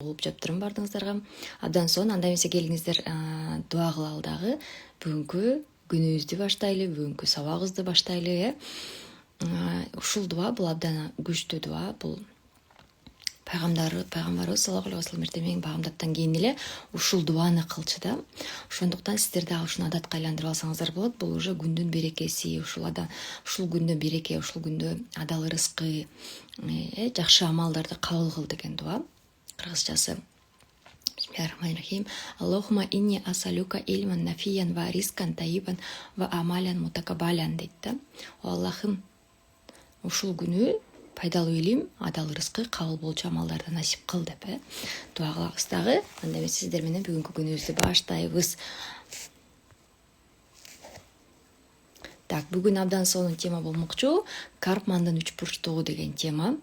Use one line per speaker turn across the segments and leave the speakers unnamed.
болуп жатырмын бардыңыздарга. Абдан сонун анда эмесе келиңиздер дуа кылалы дагы. Бүгүнкү күнүбүздү баштайлы, бүгүнкү сабагыбызды баштайлы. Ушул дуа бул абдан күчтүү дуа. Бул пайгамбарыбыз саллаллаху алейхи вассалам эртең багамдаттан кийин эле ушул дуаны кылчу да. Ошондуктан сиздер дагы ушуну адатка айландырып алсаңыздар болот. Бул уже күндүн берекеси, ушул күндө береке, ушул күндө адал ырыскы, жакшы амалдарды кабыл кыл деген дуа. Кыргызчасы Бисмиллахиррахманиррахим. Аллахума инни асалюка ильман нафиян ва рискан таибан ва амалян мутакабалян дейт да. Аллахым, ушул күнү пайдалуу илим, адал ырыскы, кабыл болчу амалдарды насип кыл деп дуа кылабыз дагы. Анда эмесе сиздер менен бүгүнкү күнүбүздү баштайбыз. Так, бүгүн абдан сонун тема болмокчу. Карпмандын үч бурчтугу деген тема.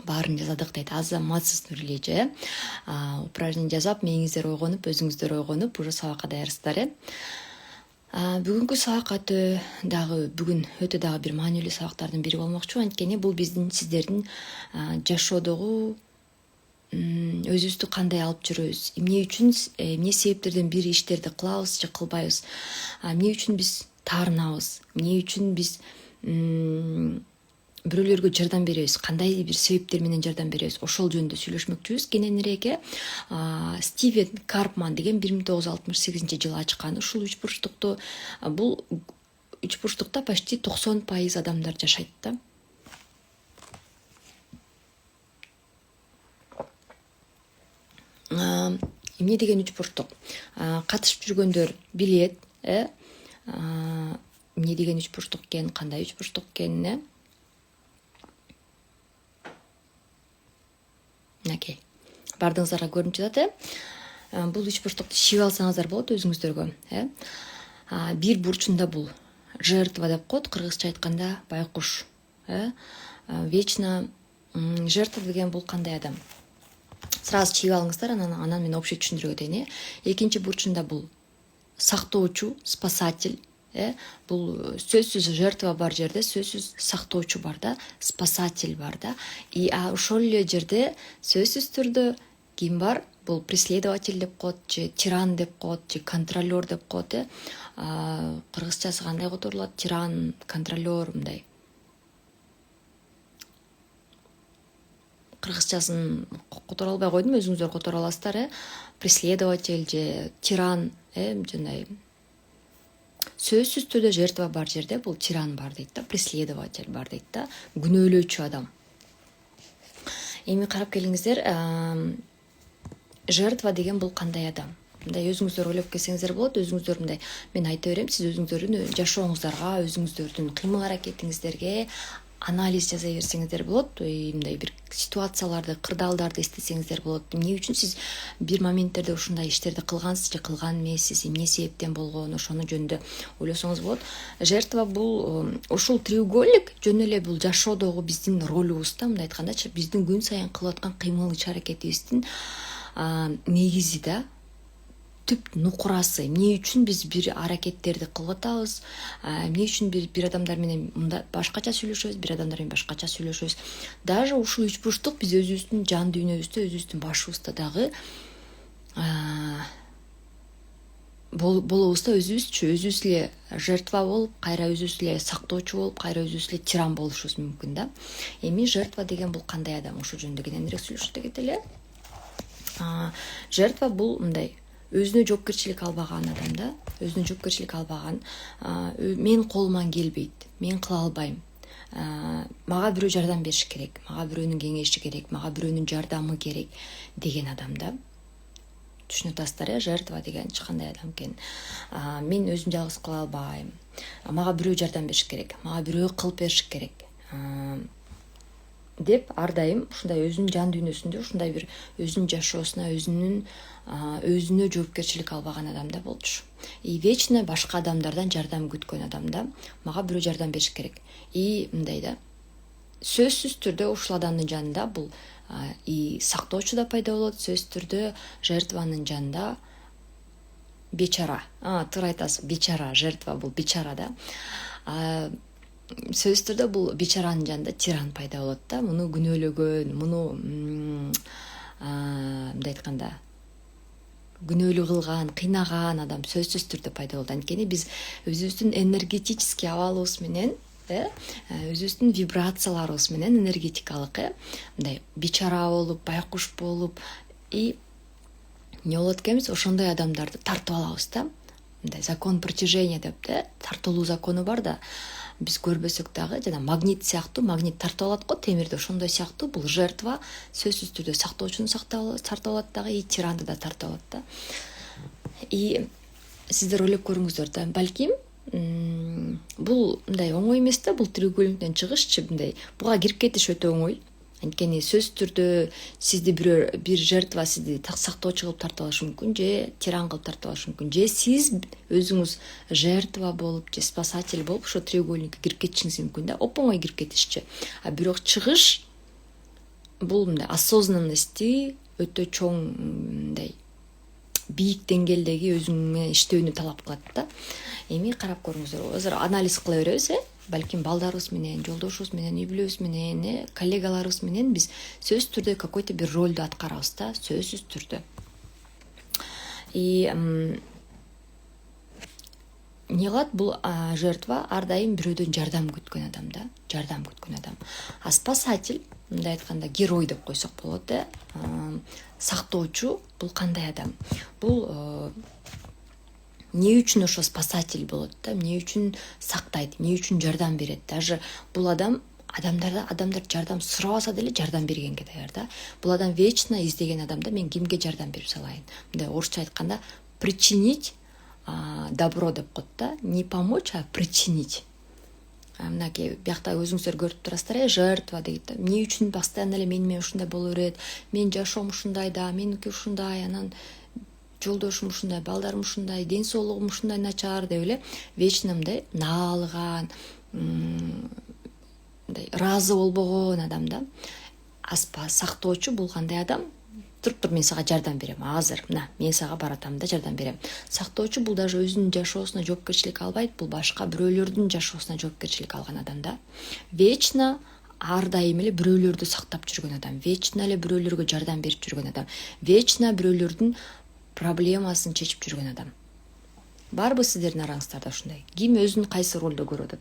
Баарын жазадык дейт Азаматсыз Нурилеже. Упражнение жазап, мээңиздер ойгонуп, өзүңүздөр ойгонуп, уже сабакка даярсыздар. Бүгүнкү сабак бүгүн өтө дагы бир маанилүү сабактардын бири болмокчу. Анткени бул биздин сиздердин жашоодогу өзүбүздү кандай алып жүрөбүз, эмне үчүн, эмне себептерден бир иштерди кылабыз же кылбайбыз, эмне үчүн биз таарынабыз, эмне үчүн биз бирөөлөргө жардам беребиз, кандай бир себептер менен жардам беребиз, ошол жөнүндө сүйлөшмөкчүбүз. Кененирээк Стивен Карпман деген 1968-жылы ачкан ушул үч бурчтукту. Бул үч бурчтукта почти 90% адамдар жашайт да. Эмне деген үч бурчтук? Катышып жүргөндөр билет, эмне деген үч бурчтук экен, кандай үч бурчтук экенин. Окей. Бардыңыздарга көрүнүп жатат. Бул үч бурчтукту шип алсаңыздар болот өзүңүздөргө. Бир бурчунда бул жертва деп коет, кыргызча айтканда байкуш. Вечно жертва деген бул кандай адам? Сразу чип алыңыздар, анан мен общий түшүндүрүп өтөйүн. Экинчи бурчунда бул сактоочу, спасатель. Бул сөзсүз жертва бар жерде сөзсүз сактоочу бар да, спасатель бар да. И ошол эле жерде сөзсүз түрдө ким бар? Бул преследователь деп коет, же тиран деп коет, же контролер деп коет. Кыргызчасы кандай которулат? Тиран, контролер мындай. Кыргызчасын которо албай койдум, өзүңүздөр которо аласыздар. Преследователь же тиран, жандай сөзсүз түрдө жертва бар жерде бул тиран бар дейт да, преследователь бар дейт да, күнөөлөөчү адам. Эми карап келиңиздер, жертва деген бул кандай адам? Мындай өзүңүздөр ойлоп келсеңиздер болот, өзүңүздөр мындай мен айта берем, сиз өзүңүздөрдүн жашооңуздарга, өзүңүздөрдүн кыймыл-аракетиңиздерге анализ жаза берсеңиздер болот, мындай бир ситуацияларды, кырдаалдарды эстесеңиздер болот. Эмне үчүн сиз бир моменттерде ушундай иштерди кылгансыз же кылган эмессиз, эмне себептен болгон, ошонун жөнүндө ойлосоңуз болот. Жертва бул ушул треугольник жөн эле бул жашоодогу биздин ролубуз да, мындай айткандачы, биздин күн сайын кылып аткан кыймыл иш-аракетибиздин негизи да, түп нукурасы. Эмне үчүн биз бир аракеттерди кылып атабыз, эмне үчүн бир адамдар менен башкача сүйлөшөбүз, бир адамдар менен башкача сүйлөшөбүз. Даже ушул үч бурчтук биз өзүбүздүн жан дүйнөбүздө, өзүбүздүн башыбызда дагы болобуз да, өзүбүз эле жертва болуп, кайра өзүбүз эле сактоочу болуп, кайра өзүбүз эле тиран болушубуз мүмкүн да. Эми жертва деген бул кандай адам? Ошол жөнүндө кененирээк сүйлөшөт кетели. Жертва бул мындай өзүнө жоопкерчилик албаган адам да, өзүнө жоопкерчилик албаган, мен колуман келбейт, мен кыла албайм, мага бирөө жардам бериш керек, мага бирөөнүн кеңеши керек, мага бирөөнүн жардамы керек деген адам да. Түшүнүп атасыздар, жертва деген кандай адам экен? Мен өзүм жалгыз кыла албайм, мага бирөө жардам бериш керек, мага бирөө кылып бериш керек деп ар дайым ушундай өзүнүн жан дүйнөсүндө ушундай бир өзүнүн жашоосуна, өзүнө жоопкерчилик албаган адамда болчу. И вечно башка адамдардан жардам күткөн адамда, мага бирөө жардам бериш керек. И мындай да, сөзсүз түрдө ушул адамдын жанында бул и сактоочу да пайда болот, сөзсүз түрдө жертванын жанында бечара. Туура айтасыз, бечара, жертва бул бечара да. Сөзсүз түрдө бул бечаранын жанында тиран пайда болот да. Муну күнөөлөгөн, муну мындай айтканда күнөөлүү кылган, кыйнаган адам сөзсүз түрдө пайда болду. Анткени биз өзүбүздүн энергетический абалыбыз менен, өзүбүздүн вибрацияларыбыз менен энергетикалык, мындай бичара болуп, байкуш болуп, и эмне болот экенбиз, ошондой адамдарды тартып алабыз да. Мындай закон притяжения деп, тартылуу закону бар да. Биз көрбөсөк дагы жана магнит сыяктуу, магнит тартып алат го темирди, ошондой сыяктуу бул жертва сөзсүз түрдө сактоочуну тартып алат дагы, и тиранды да тартып алат да. И сиздер ойлоп көрүңүздөр да, балким бул мындай оңой эмес да, бул треугольниктен чыгышчы, мындай буга кирип кетиш өтө оңой. Анткени сөзсүз түрдө сизди бир жертва сизди сактоочу кылып тартып алышы мүмкүн, же тиран кылып тартып алышы мүмкүн, же сиз өзүңүз жертва болуп, же спасатель болуп ошо треугольникке кирип кетишиңиз мүмкүн да, оп-оңой кирип кетишчи. А бирок чыгыш бул мындай осознанности өтө чоң, мындай бийик деңгээлдеги өзүңө иштөөнү талап кылат да. Эми карап көрүңүздөр, азыр анализ кыла беребиз, балким балдарыбыз менен, жолдошубуз менен, үй бүлөбүз менен, коллегаларыбыз менен биз сөзсүз түрдө какой-то бир ролду аткарабыз да, сөзсүз түрдө. И эмне кылат, бул жертва ар дайым бирөөдөн жардам күткөн адам да, жардам күткөн адам. А спасатель, мындай айтканда герой деп койсок болот, сактоочу бул кандай адам? Бул эмне үчүн ошо спасатель болот да, эмне үчүн сактайт, эмне үчүн жардам берет? Даже бул адамдар жардам сурабаса деле жардам бергенге даяр да. Бул адам вечно издеген адам да, мен кимге жардам берип салайын. Мындай орусча айтканда причинить добро деп коет да, не помочь, а причинить. Мынакей биякта өзүңүздөр көрүп турасыздар, жертва дейт да. Эмне үчүн постоянно эле менин ушундай боло берет? Мен жашоом ушундай да, меники ушундай, анан жолдошум ушундай, балдарым ушундай, ден соолугум ушундай начар деп эле вечно мындай наалган, мындай ыраазы болбогон адам да. Сактоочу бул кандай адам? Туруп, мен сага жардам берем, азыр, мына, мен сага баратам да жардам берем. Сактоочу бул даже өзүнүн жашоосуна жоопкерчилик албайт, бул башка бирөөлөрдүн жашоосуна жоопкерчилик алган адам да. Вечно ар дайым эле бирөөлөрдү сактап жүргөн адам, вечно эле бирөөлөргө жардам берип жүргөн адам, вечно бирөөлөрдүн проблемасын чечип жүргөн адам. Барбы сиздердин араңыздарда ушундай? Ким өзүн кайсы ролдо көрүп атат?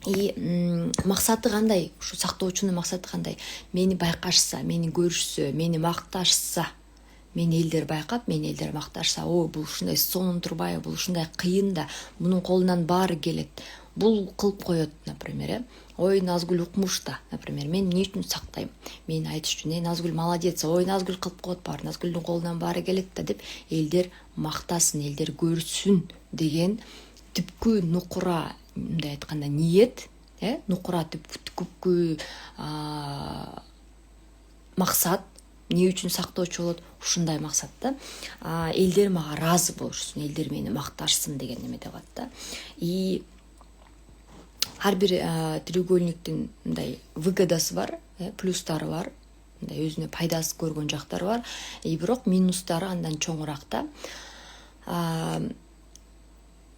И максаты кандай? Ушу сактоочунун максаты кандай? Мени байкашса, мени көрүшсө, мени макташса, мени элдер байкап, мени элдер макташса, ой, бул ушундай сонун турбайбы, бул ушундай кыйын да, мунун колунан баары келет. Бул кылып коет, например, ой, Назгүл укмуш да, например, мен эмне үчүн сактайм? Мени айтыш үчүн, Назгүл молодец, ой, Назгүл кылып коет баары, Назгүлдүн колунан баары келет да деп элдер мактасын, элдер көрсүн деген түпкү нукура, мындай айтканда ниет, нукура түпкү максат, эмне үчүн сактоочу болот? Ушундай максат да. Элдер мага ыраазы болушсун, элдер мени макташсын деген немеде калат да. И ар бир треугольниктин мындай выгодасы бар, плюстары бар, мындай өзүнө пайдасы көргөн жактары бар, бирок минустары андан чоңураак да.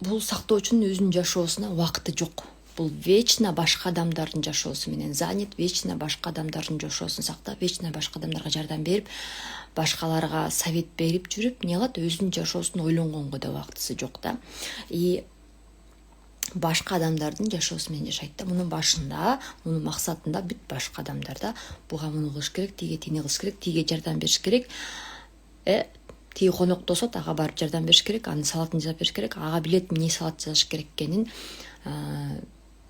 Бул сактоочунун өзүнүн жашоосуна убакыты жок. Бул вечно башка адамдардын жашоосу менен занят, вечно башка адамдардын жашоосун сактап, вечно башка адамдарга жардам берип, башкаларга совет берип жүрүп, эмне кылат? Өзүнүн жашоосун ойлонгонго да убактысы жок да. И башка адамдардын жашоосу менен жашайт да. Мунун башында, мунун максатында бүт башка адамдарда буга муну кылыш керек, тиге тини кылыш керек, тиге жардам бериш керек. Тиги коноктосот, ага барып жардам бериш керек, анын салатын жасап бериш керек, ага билет эмне салат жасаш керек экенин,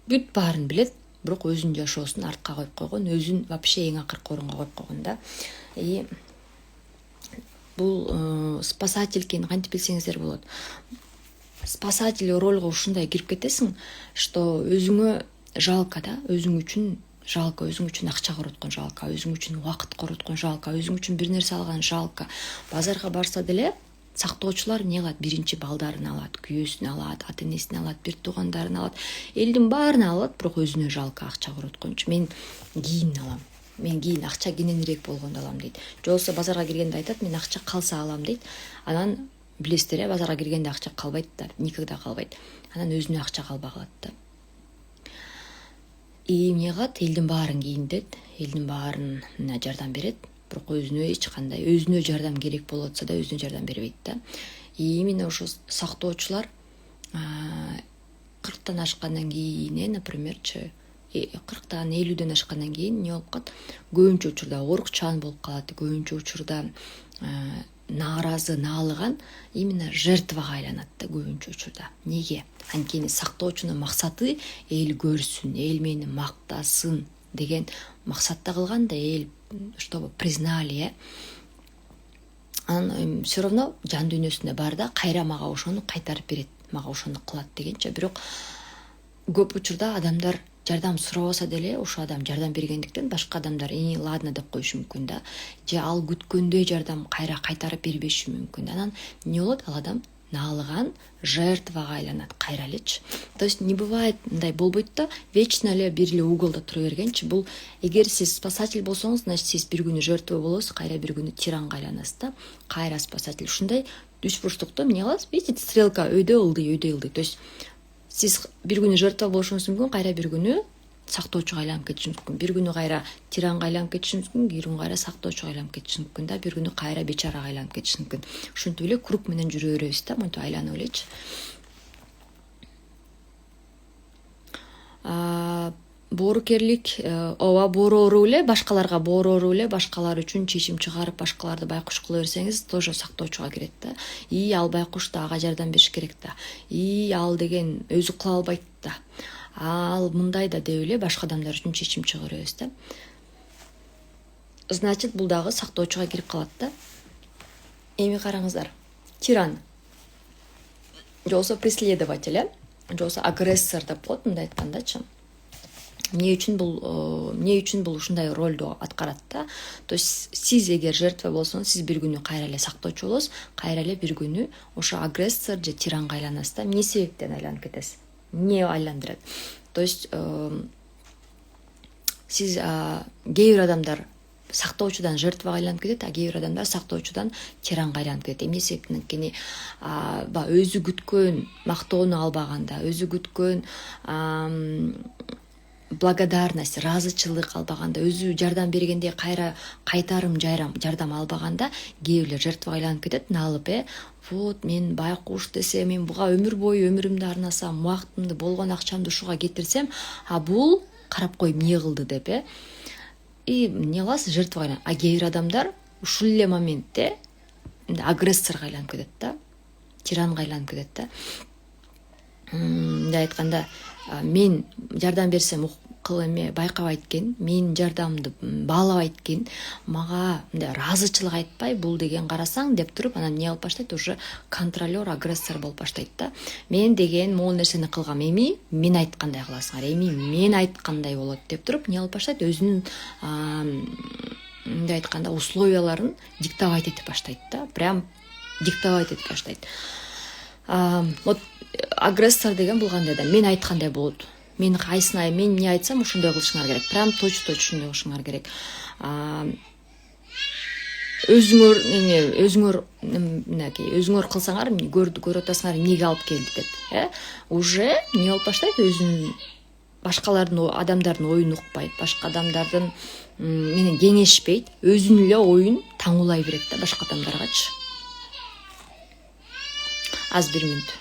бүт баарын билет, бирок өзүнүн жашоосун артка коюп койгон, өзүн вообще эң акыркы орунга коюп койгон да. И бул спасатель экенин кантип билсеңиздер болот. Спасатель ролго ушундай кирип кетесиң, что өзүңө жалко да, өзүң үчүн жалко, өзүң үчүн акча короткон жалко, өзүң үчүн убакыт короткон жалко, өзүң үчүн бир нерсе алган жалко. Базарга барса деле сактоочулар эмне кылат? Биринчи балдарын алат, күйөөсүн алат, ата энесин алат, бир туугандарын алат, элдин баарын алат, бирок өзүнө жалко акча короткончу. Мен кийин алам, мен кийин акча кененирээк болгондо алам дейт. Же болбосо базарга киргенде айтат, мен акча калса алам дейт. Анан билесиздер, базарга киргенде акча калбайт да, никогда калбайт. Анан өзүнө акча калбай калат да. И эмне кылат? Элдин баарын кийиндет, элдин баарын жардам берет, бирок өзүнө жардам керек болуп атса да өзүнө жардам бербейт да. И именно ошо сактоочулар 40-тан ашкандан кийин, напримерчи, 40-тан 50-дөн ашкандан кийин эмне болуп калат? Көбүнчө учурда коркчан болуп калат, көбүнчө учурда нааразы, наалыган именно жертвага айланат да көбүнчө учурда. Неге? Анткени сактоочунун максаты эл көрсүн, эл мени мактасын деген максатта кылган да, эл чтобы признали. Анан все равно жан дүйнөсүндө бар да, кайра мага ошону кайтарып берет, мага ошону кылат дегенче. Бирок көп учурда адамдар жардам сурабаса деле ошо адам жардам бергендиктен башка адамдар ладно деп коюшу мүмкүн да, же ал күткөндөй жардам кайра кайтарып бербеши мүмкүн. Анан эмне болот? Ал адам наалыган жертвага айланат кайра элечи. То есть не бывает мындай, болбойт да, вечно эле бир эле уголдо тура бергенчи. Бул эгер сиз спасатель болсоңуз, значит сиз бир күнү жертва болосуз, кайра бир күнү тиранга айланасыз да, кайра спасатель. Ушундай үч бурчтукта эмне кыласыз? Видите, стрелка өйдө ылдый. То есть сиз бир күнү жертва болушуңуз мүмкүн, кайра бир күнү сактоочуга айланып кетишиңиз мүмкүн. Бир күнү кайра тиранга айланып кетишиңиз мүмкүн, бир күнү кайра сактоочуга айланып кетишиңиз мүмкүн да, бир күнү кайра бечарага айланып кетишиңиз мүмкүн. Ушинтип эле круг менен жүрө беребиз да, монтип айланып элечи. Боорукерлик, ооба, боороо эле башкаларга боороо эле башкалар үчүн чечим чыгарып, башкаларды байкуш кыла берсеңиз, тоже сактоочуга кирет да. Ал байкуш да ага жардам бериш керек да. Ал деген өзү кыла албайт да. Ал мындай да деп эле башка адамдар үчүн чечим чыгарабыз да. Значит, бул дагы сактоочуга кирип калат да. Эми караңыздар. Тиран, жолсо преследователь, жолсо агрессор деп коет, мындай айткандачы. Эмне үчүн бул ушундай ролду аткарат да? То есть сиз эгер жертва болсоңуз, сиз бир күнү кайра эле сактоочу болосуз, кайра эле бир күнү ошо агрессор же тиранга айланасыз да. Эмне себептен айланып кетесиз? Эмне айландырат? То есть сиз кээ бир адамдар сактоочудан жертвага айланып кетет, кээ бир адамдар сактоочудан тиранга айланып кетет. Эмне себептен? Анткени өзү күткөн мактоону албаганда, өзү күткөн благодарность, ыраазычылык албаганда, өзү жардам бергенде кайра кайтарым жардам албаганда, кээ бирлер жертвага айланып кетет, наалып, вот мен байкуш десе, мен буга өмүр бою өмүрүмдү арнасам, убактымды, болгон акчамды ушуга кетирсем, бул карап коюп эмне кылды деп, эмне кыласыз? Жертвага айланат. Кээ бир адамдар ушул эле моментте агрессорго айланып кетет да, тиранга айланып кетет да. Мындай айтканда, мен жардам берсем байкабайт экен, мен жардамды баалабайт экен, мага мындай ыраазычылык айтпай, бул деген карасаң деп туруп, анан эмне кылып баштайт? Уже контролер, агрессор болуп баштайт да. Мен деген могул нерсени кылгам, эми мен айткандай кыласыңар, эми мен айткандай болот деп туруп, эмне кылып баштайт? Өзүнүн мындай айтканда условияларын диктовать этип баштайт да. Прям диктовать этип баштайт. Вот агрессор деген бул кандай да? Мен айткандай болот. Мен эмне айтсам ошондой кылышыңар керек. Прям точно ошондой кылышыңар керек. Өзүңөр кылсаңар, көрүп атасыңар, эмнеге алып келди деп. Уже эмне болуп баштайт? Өзүнүн башкалардын, адамдардын оюн укпайт, башка адамдардын менен кеңешпейт, өзүнүн эле оюн таңуулай берет да башка адамдаргачы. Аз бир мүнөт.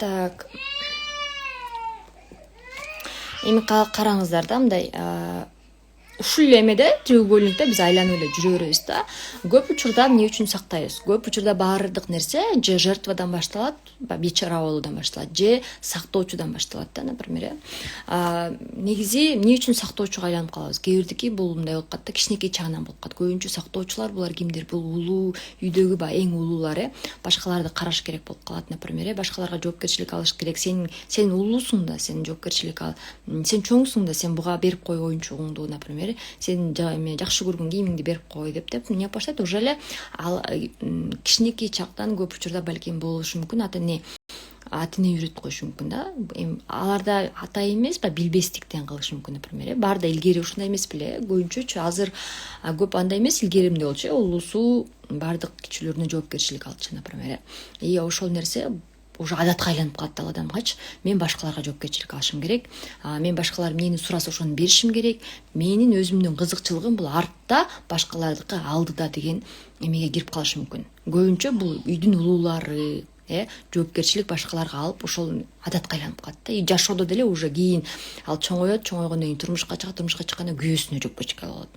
Так. Эми караңыздар да, мындай ушул эле эмеде треугольникте биз айланып эле жүрө беребиз да. Көп учурда эмне үчүн сактайбыз? Көп учурда баардык нерсе же жертвадан башталат, бечара болуудан башталат, же сактоочудан башталат да, например. Негизи эмне үчүн сактоочуга айланып калабыз? Кээ бирдики бул мындай болуп калат да, кичинекей чагынан болуп калат. Көбүнчө сактоочулар булар кимдер? Бул улуу, үйдөгү эң улуулар, башкаларды караш керек болуп калат, например, башкаларга жоопкерчилик алыш керек. Сен улуусуң да, сен жоопкерчилик ал. Сен чоңсуң да, сен буга берип кой оюнчугуңду, например. например, сен жакшы көргөн кийимиңди берип кой деп эмне баштайт. Уже эле ал кичинекей чактан көп учурда балким болушу мүмкүн, ата эне үйрөтүп коюшу мүмкүн да. Аларда ата эмес, билбестиктен кылышы мүмкүн, например. Баарда илгери ушундай эмес беле, көбүнчөчү азыр көп андай эмес, илгери эмне болчу, улуусу баардык кичилерине жоопкерчилик алчу, например. И ошол нерсе уже адатка айланып калат ал адамгачы. Мен башкаларга жоопкерчилик алышым керек. Мен башкалар эмнени сураса ошону беришим керек. Менин өзүмдүн кызыкчылыгым бул артта, башкалардыкы алдыда деген эмеге кирип калышы мүмкүн. Көбүнчө бул үйдүн улуулары, жоопкерчилик башкаларга алып ошол адатка айланып калат да. И жашоодо деле уже кийин ал чоңойгондон кийин турмушка чыкканда күйөөсүнө жоопкерчилик алып алат.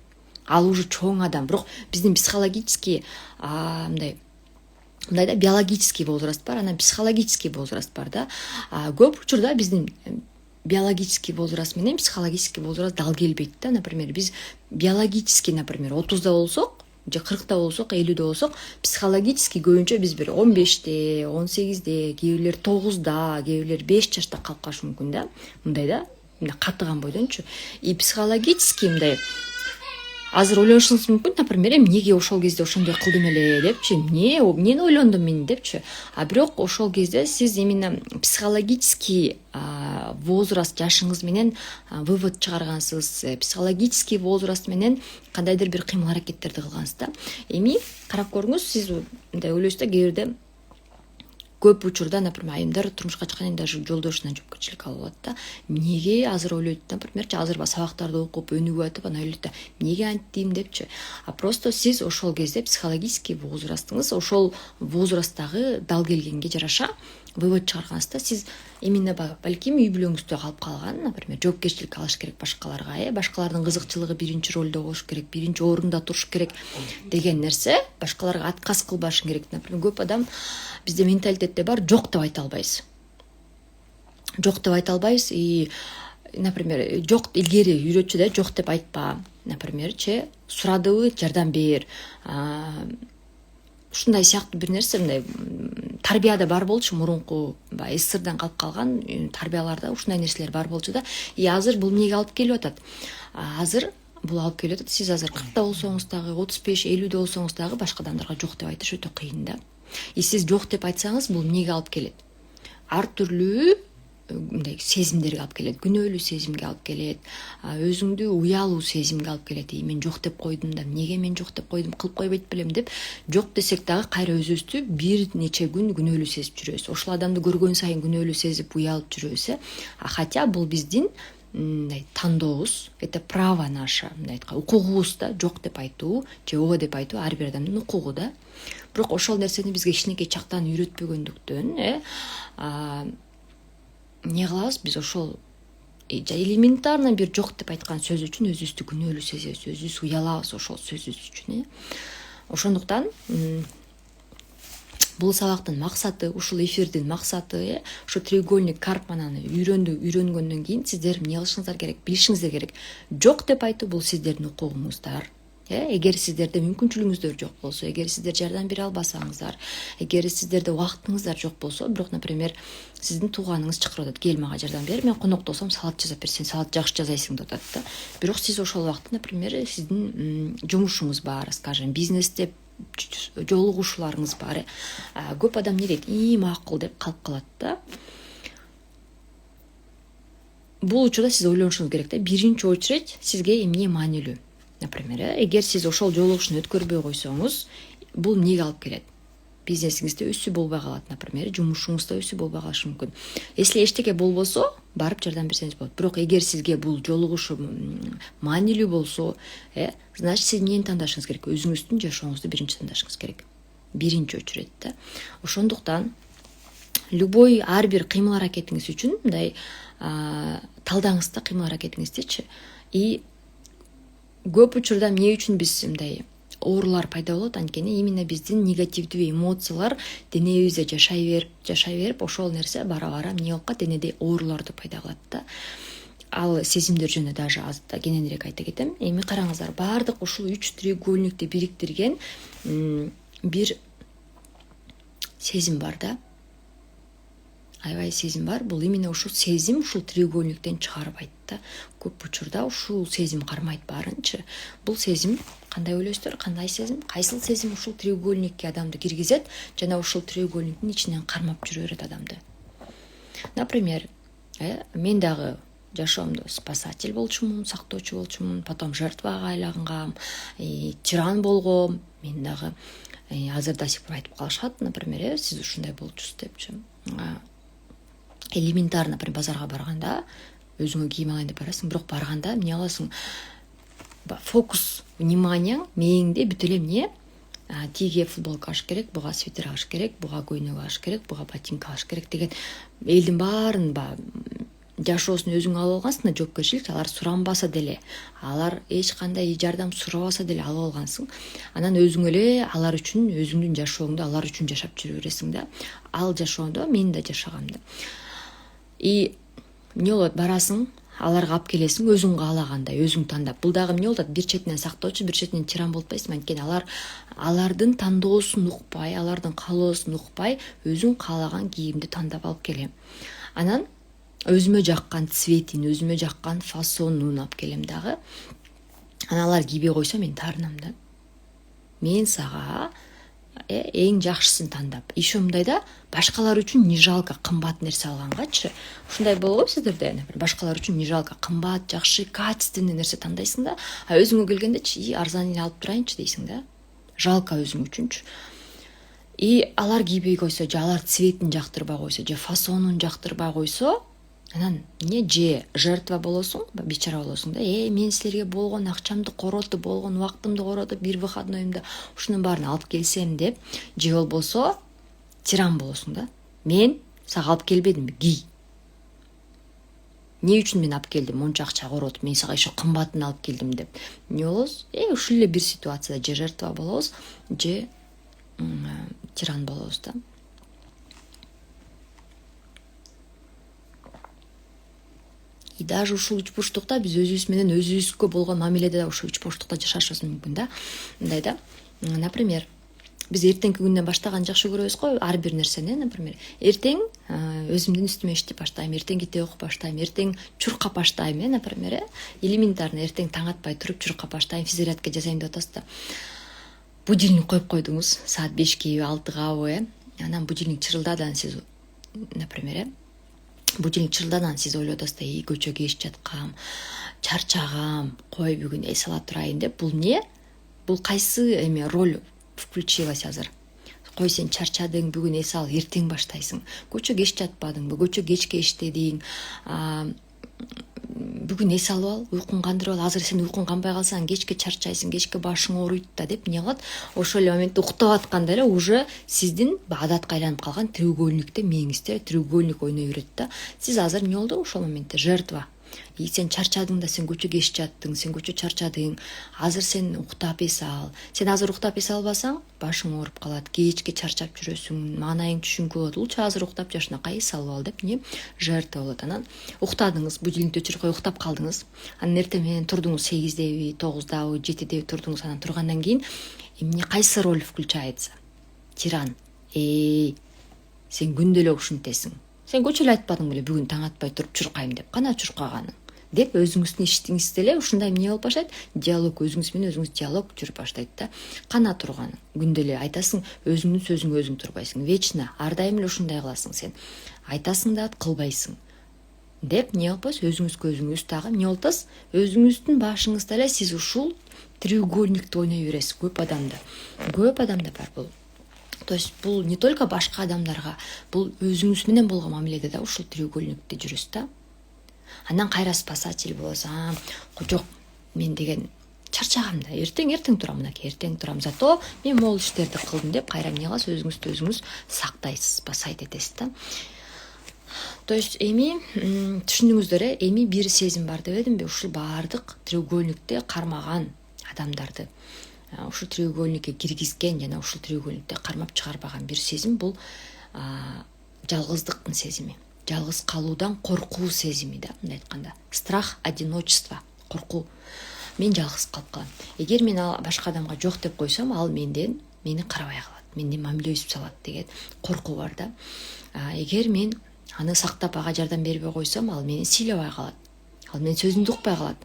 Ал уже чоң адам, бирок биздин психологический мындай да биологический возраст бар, анан психологический возраст бар да. Көп учурда биздин биологический возраст менен психологический возраст дал келбейт да. Например, биз биологический, например, 30да болсок, же 40да болсок, 50де болсок, психологический көбүнчө биз бир 15де, 18де, кээ бирлер 9да, кээ бирлер 5 жашта калып калышы мүмкүн да. Мындай да, катыган бойдончу. И психологический мындай азыр ойлонушуңуз мүмкүн, например, эмнеге ошол кезде ошондой кылдым эле депчи, эмнени ойлондум мен депчи. Бирок ошол кезде сиз именно психологический возраст жашыңыз менен вывод чыгаргансыз, психологический возраст менен кандайдыр бир кыймыл аракеттерди кылгансыз да. Эми карап көрүңүз, сиз мындай ойлойсуз да, кээ бирде көп учурда, например, айымдар турмушка чыккандан даже жолдошунан жоопкерчилик алып алат да. Эмнеге азыр ойлойт, например, азыр сабактарды окуп өнүгүп атып, анан ойлойт да, эмнеге анттим депчи. Просто сиз ошол кезде психологический возрастыңыз ошол возрасттагы дал келгенге жараша вывод чыгаргансыз да. Сиз именно балким үй бүлөңүздө калып калган, например, жоопкерчилик алыш керек башкаларга, башкалардын кызыкчылыгы биринчи ролдо болуш керек, биринчи орунда туруш керек деген нерсе, башкаларга отказ кылбашың керек. Например, көп адам бизде менталитетте бар, жок деп айта албайбыз. Жок деп айта албайбыз. И, например, жок илгери үйрөтчү да, жок деп айтпа. Например, сурадыбы, жардам бер. Ушундай сыяктуу бир нерсе, мындай тарбияда бар болчу, мурунку СССРдан калып калган тарбияларда ушундай нерселер бар болчу да. И азыр бул эмнеге алып келип атат? Азыр бул алып келип атат, сиз азыр 40да болсоңуз дагы, 35, 50де болсоңуз дагы башка адамдарга жок деп айтыш өтө кыйын да. И сиз жок деп айтсаңыз, бул эмнеге алып келет? Ар түрлүү мындай сезимдерге алып келет, күнөөлүү сезимге алып келет, өзүңдү уялуу сезимге алып келет. Мен жок деп койдум да, эмнеге мен жок деп койдум, кылып койбойт белем деп, жок десек дагы кайра өзүбүздү бир нече күн күнөөлүү сезип жүрөбүз. Ошол адамды көргөн сайын күнөөлүү сезип, уялып жүрөбүз. Хотя бул биздин тандообуз, это право наше, укугубуз да, жок деп айтуу же ооба деп айтуу ар бир адамдын укугу да. Бирок ошол нерсени бизге кичинекей чактан үйрөтпөгөндүктөн, эмне кылабыз биз? Ошол элементарно бир жок деп айткан сөз үчүн өзүбүздү күнөөлүү сезебиз, өзүбүз уялабыз ошол сөзүбүз үчүн. Ошондуктан бул сабактын максаты, ушул эфирдин максаты, ошо треугольник Карпмананы үйрөнгөндөн кийин сиздер эмне кылышыңыздар керек, билишиңиздер керек. Жок деп айтуу бул сиздердин укугуңуздар. Эгер сиздерде мүмкүнчүлүгүңүздөр жок болсо, эгер сиздер жардам бере албасаңыздар, эгер сиздерде убактыңыздар жок болсо, бирок, например, сиздин тууганыңыз чакырып атат, кел мага жардам бер, мен конокто болсом салат жасап бер, сен салат жакшы жасайсың деп атат да. Бирок сиз ошол убакытта, например, сиздин жумушуңуз бар, скажем, бизнесте жолугушууларыңыз бар. Көп адам не дейт? Макул деп калып калат да. Бул учурда сиз ойлонушуңуз керек да. Биринчи очередь сизге эмне маанилүү? Например, эгер сиз ошол жолугушууну өткөрбөй койсоңуз, бул эмнеге алып келет? Бизнесиңизде өсүү болбой калат, например, жумушуңузда өсүү болбой калышы мүмкүн. Если эчтеке болбосо, барып жардам берсеңиз болот. Бирок эгер сизге бул жолугушуу маанилүү болсо, значит сиз эмнени тандашыңыз керек? Өзүңүздүн жашооңузду биринчи тандашыңыз керек. Биринчи очередь. Ошондуктан любой ар бир кыймыл аракетиңиз үчүн мындай талдаңыз да кыймыл аракетиңиздичи. И көп учурда эмне үчүн биз мындай оорулар пайда болот? Анткени именно биздин негативдүү эмоциялар денебизде жашай берип, ошол нерсе бара-бара эмне болуп калат? Денеде ооруларды пайда кылат да. Ал сезимдер жөнүндө даже азыр кененирээк айта кетем. Эми караңыздар, баардык ушул 3 треугольникти бириктирген бир сезим бар да. аябай сезим бар. Бул именно ушул сезим ушул треугольниктен чыгарбайт да. Көп учурда ушул сезим кармайт баарынчы. Бул сезим кандай ойлойсуздар? Кандай сезим? Кайсыл сезим ушул треугольникке адамды киргизет жана ушул треугольниктин ичинен кармап жүрө берет адамды. Например, мен дагы жашоомдо спасатель болчумун, сактоочу болчумун, потом жертвага айлангам, тиран болгом. Мен дагы азыр до сих пор айтып калышат, например, сиз ушундай болчусуз депчи. Элементарно, например, базарга барганда өзүңө кийим алайын деп барасың, бирок барганда эмне аласың? Фокус вниманияң мээңде бүт эле эмне? Тиге футболка алыш керек, буга свитер алыш керек, буга көйнөк алыш керек, буга ботинка алыш керек деген элдин баарын жашоосун өзүң алып алгансың да, жоопкерчилик алар суранбаса деле, алар эч кандай жардам сурабаса деле алып алгансың. Анан өзүң эле алар үчүн, өзүңдүн жашооңду алар үчүн жашап жүрө бересиң да. Ал жашоондо мен да жашагам да. Эмне болот? Барасың, аларга алып келесиң, өзүң каалагандай, өзүң тандап. Бул дагы эмне болот? Бир четинен сактоочу, бир четинен тиран болуп атпайсыңбы? Анткени алардын тандоосун укпай, алардын каалоосун укпай, өзүң каалаган кийимди тандап алып келем. Анан өзүмө жаккан цветин, өзүмө жаккан фасонун алып келем дагы. Анан алар кийбей койсо мен таарынам да. Мен сага эң жакшысын тандап, еще мындай да, башкалар үчүн не жалко кымбат нерсе алгангачы. Ушундай болобу сиздерде? Башкалар үчүн не жалко кымбат, жакшы, качественный нерсе тандайсың да, а өзүңө келгендечи арзан эле алып турайынчы дейсиң да. Жалко өзүң үчүнчү. Алар кийбей койсо, же алар цветин жактырбай койсо, же фасонун жактырбай койсо, анан же жертва болосуң, бечара болосуң да. Мен силерге болгон акчамды коротуп, болгон убактымды коротуп, бир выходнойумда ушунун баарын алып келсем деп, же болбосо тиран болосуң да. Мен сага алып келбедимби? Кий. Эмне үчүн мен алып келдим? Монча акча коротуп, мен сага еще кымбатын алып келдим деп. Эмне болобуз? Ушул эле бир ситуацияда же жертва болобуз, же тиран болобуз да. И даже ушул үч бурчтукта биз өзүбүз менен өзүбүзгө болгон мамиледе да ушул үч бурчтукта жашашыбыз мүмкүн да. Мындай да. Например, биз эртеңки күндөн баштаган жакшы көрөбүз го ар бир нерсени. Например, эртең өзүмдүн үстүмө иштеп баштайм, эртең китеп окуп баштайм, эртең чуркап баштайм, например, элементарно эртең таң атпай туруп чуркап баштайм, физзарядка жасайм деп атасыз да. Будильник коюп койдуңуз, саат 5-ке, 6-га, анан будильник чырылдадан сиз, например, будильник чырылдадан сиз ойлоп атасыз да, көчөгө эшип жаткам, чарчагам, кой бүгүн эс ала турайын деп. Бул эмне? Бул кайсы роль включилась азыр? Кой, сен чарчадың, бүгүн эс ал, эртең баштайсың. Көчөгө эшип жатпадыңбы? Көчө кечке иштедиң. Бүгүн эс алып ал, уйкуң кандырып ал. Азыр сен уйкуң канбай калсаң, кечке чарчайсың, кечке башың ооруйт да деп эмне кылат? Ошол эле моментте уктап атканда эле уже сиздин адатка айланып калган треугольникте мээңизде треугольник ойной берет да. Сиз азыр эмне болду? Ошол моментте жертва. Сен чарчадың да, сен көчөгө эшип жаттың, сен көчө чарчадың. Азыр сен уктап эс ал. Сен азыр уктап эс албасаң, башың ооруп калат, кечке чарчап жүрөсүң, маанайың түшүнгү болот. Лучше азыр уктап жашынакай эс алып ал деп жертва болот. Анан уктадыңыз, будильникти өчүрүп коюп уктап калдыңыз. Анан эртең менен турдуңуз 8-деби, 9-дабы, 7-деби турдуңуз. Анан тургандан кийин эмне кайсы роль включается? Тиран. Сен күндө эле ушинтесиң. Сен көчө эле айтпадың беле бүгүн таң атпай туруп чуркайм деп. Кана чуркаганың? Деп өзүңүздүн иштиңизде эле ушундай эмне болуп баштайт? Диалог, өзүңүз менен өзүңүз диалог жүрүп баштайт да. Кана турганың? Күндө эле айтасың, өзүңдүн сөзүңө өзүң турбайсың. Вечно, ар дайым эле ушундай кыласың сен. Айтасың да кылбайсың. Деп эмне кылып койсуз? Өзүңүзгө өзүңүз дагы эмне болуп атасыз? Өзүңүздүн башыңызда эле сиз ушул треугольникти ойной бересиз. Көп адамда бар бул. То есть бул не только башка адамдарга, бул өзүңүз менен болгон мамиледе да ушул треугольникте жүрөсүз да. Андан кайра спасатель болосуң. Жок, мен деген чарчагам да, эртең турам, мынакей эртең турам, зато мен могул иштерди кылдым деп кайра эмне кыласыз? Өзүңүздү өзүңүз сактайсыз, спасать этесиз да. То есть түшүндүңүздөр, бир сезим бар дебедимби? Ушул баардык треугольникте кармаган адамдарды ушул треугольникке киргизген жана ушул треугольникте кармап чыгарбаган бир сезим бул жалгыздыктын сезими. Жалгыз калуудан коркуу сезими да, мындай айтканда. Страх одиночества, коркуу. Мен жалгыз калып калам. Эгер мен башка адамга жок деп койсом, ал мени карабай калат, менден мамиле үзүп салат деген коркуу бар да. Эгер мен аны сактап ага жардам бербей койсом, ал мени сыйлабай калат, ал менин сөзүмдү укпай калат.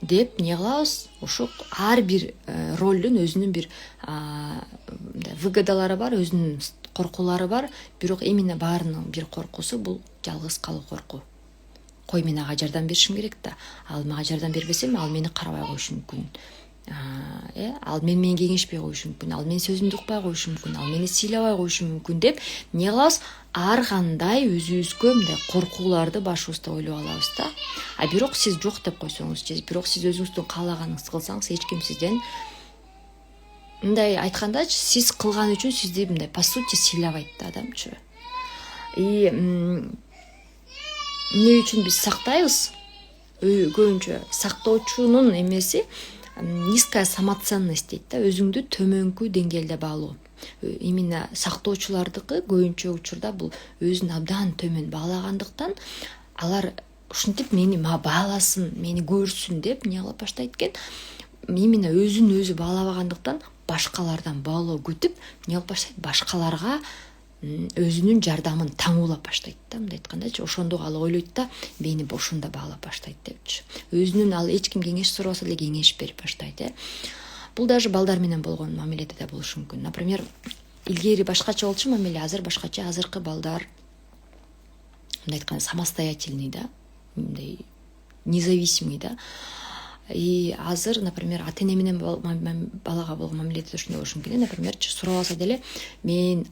Деп не кылабыз? Ошо ар бир ролдун өзүнүн бир выгодалары бар, өзүнүн коркуулары бар. Бирок именно баарынын бир коркусу бул жалгыз калуу коркуу. Кой, мен ага жардам беришим керек да. Ал мага жардам бербесем, ал мени карабай коюшу мүмкүн. Ал менен кеңешпей коюшу мүмкүн, ал менин сөзүмдү укпай коюшу мүмкүн, ал мени сыйлабай коюшу мүмкүн деп не кылабыз? Ар кандай өзүбүзгө мындай коркууларды башыбызда ойлоп алабыз да. Бирок сиз жок деп койсоңуз, же бирок сиз өзүңүздүн каалаганыңызды кылсаңыз, эч ким сизден мындай айткандачы, сиз кылган үчүн сизди мындай по сути сыйлабайт да адамчы. Эмне үчүн биз сактайбыз? Көбүнчө сактоочунун эмеси низкая самоценность дейт да, өзүңдү төмөнкү деңгээлде баалоо. Именно сактоочулардыкы көбүнчө учурда бул өзүн абдан төмөн баалагандыктан алар ушинтип мени бааласын, мени көрсүн деп не кылып баштайт экен? Именно өзүн өзү баалабагандыктан башкалардан баалоо күтүп не кылып баштайт? Башкаларга өзүнүн жардамын таңуулап баштайт да, мындай айткандачы. Ошондо ал ойлойт да, мени ошондо баалап баштайт депчи. Өзүнүн ал эч ким кеңеш сурабаса деле кеңеш берип баштайт. Бул даже балдар менен болгон мамиледе да болушу мүмкүн. Например, илгери башкача болчу мамиле, азыр башкача. Азыркы балдар мындай айтканда самостоятельный да, мындай независимый да. Азыр, например, ата-эне менен балага болгон мамиледе ушундай болушу мүмкүн. Например, сурабаса деле мен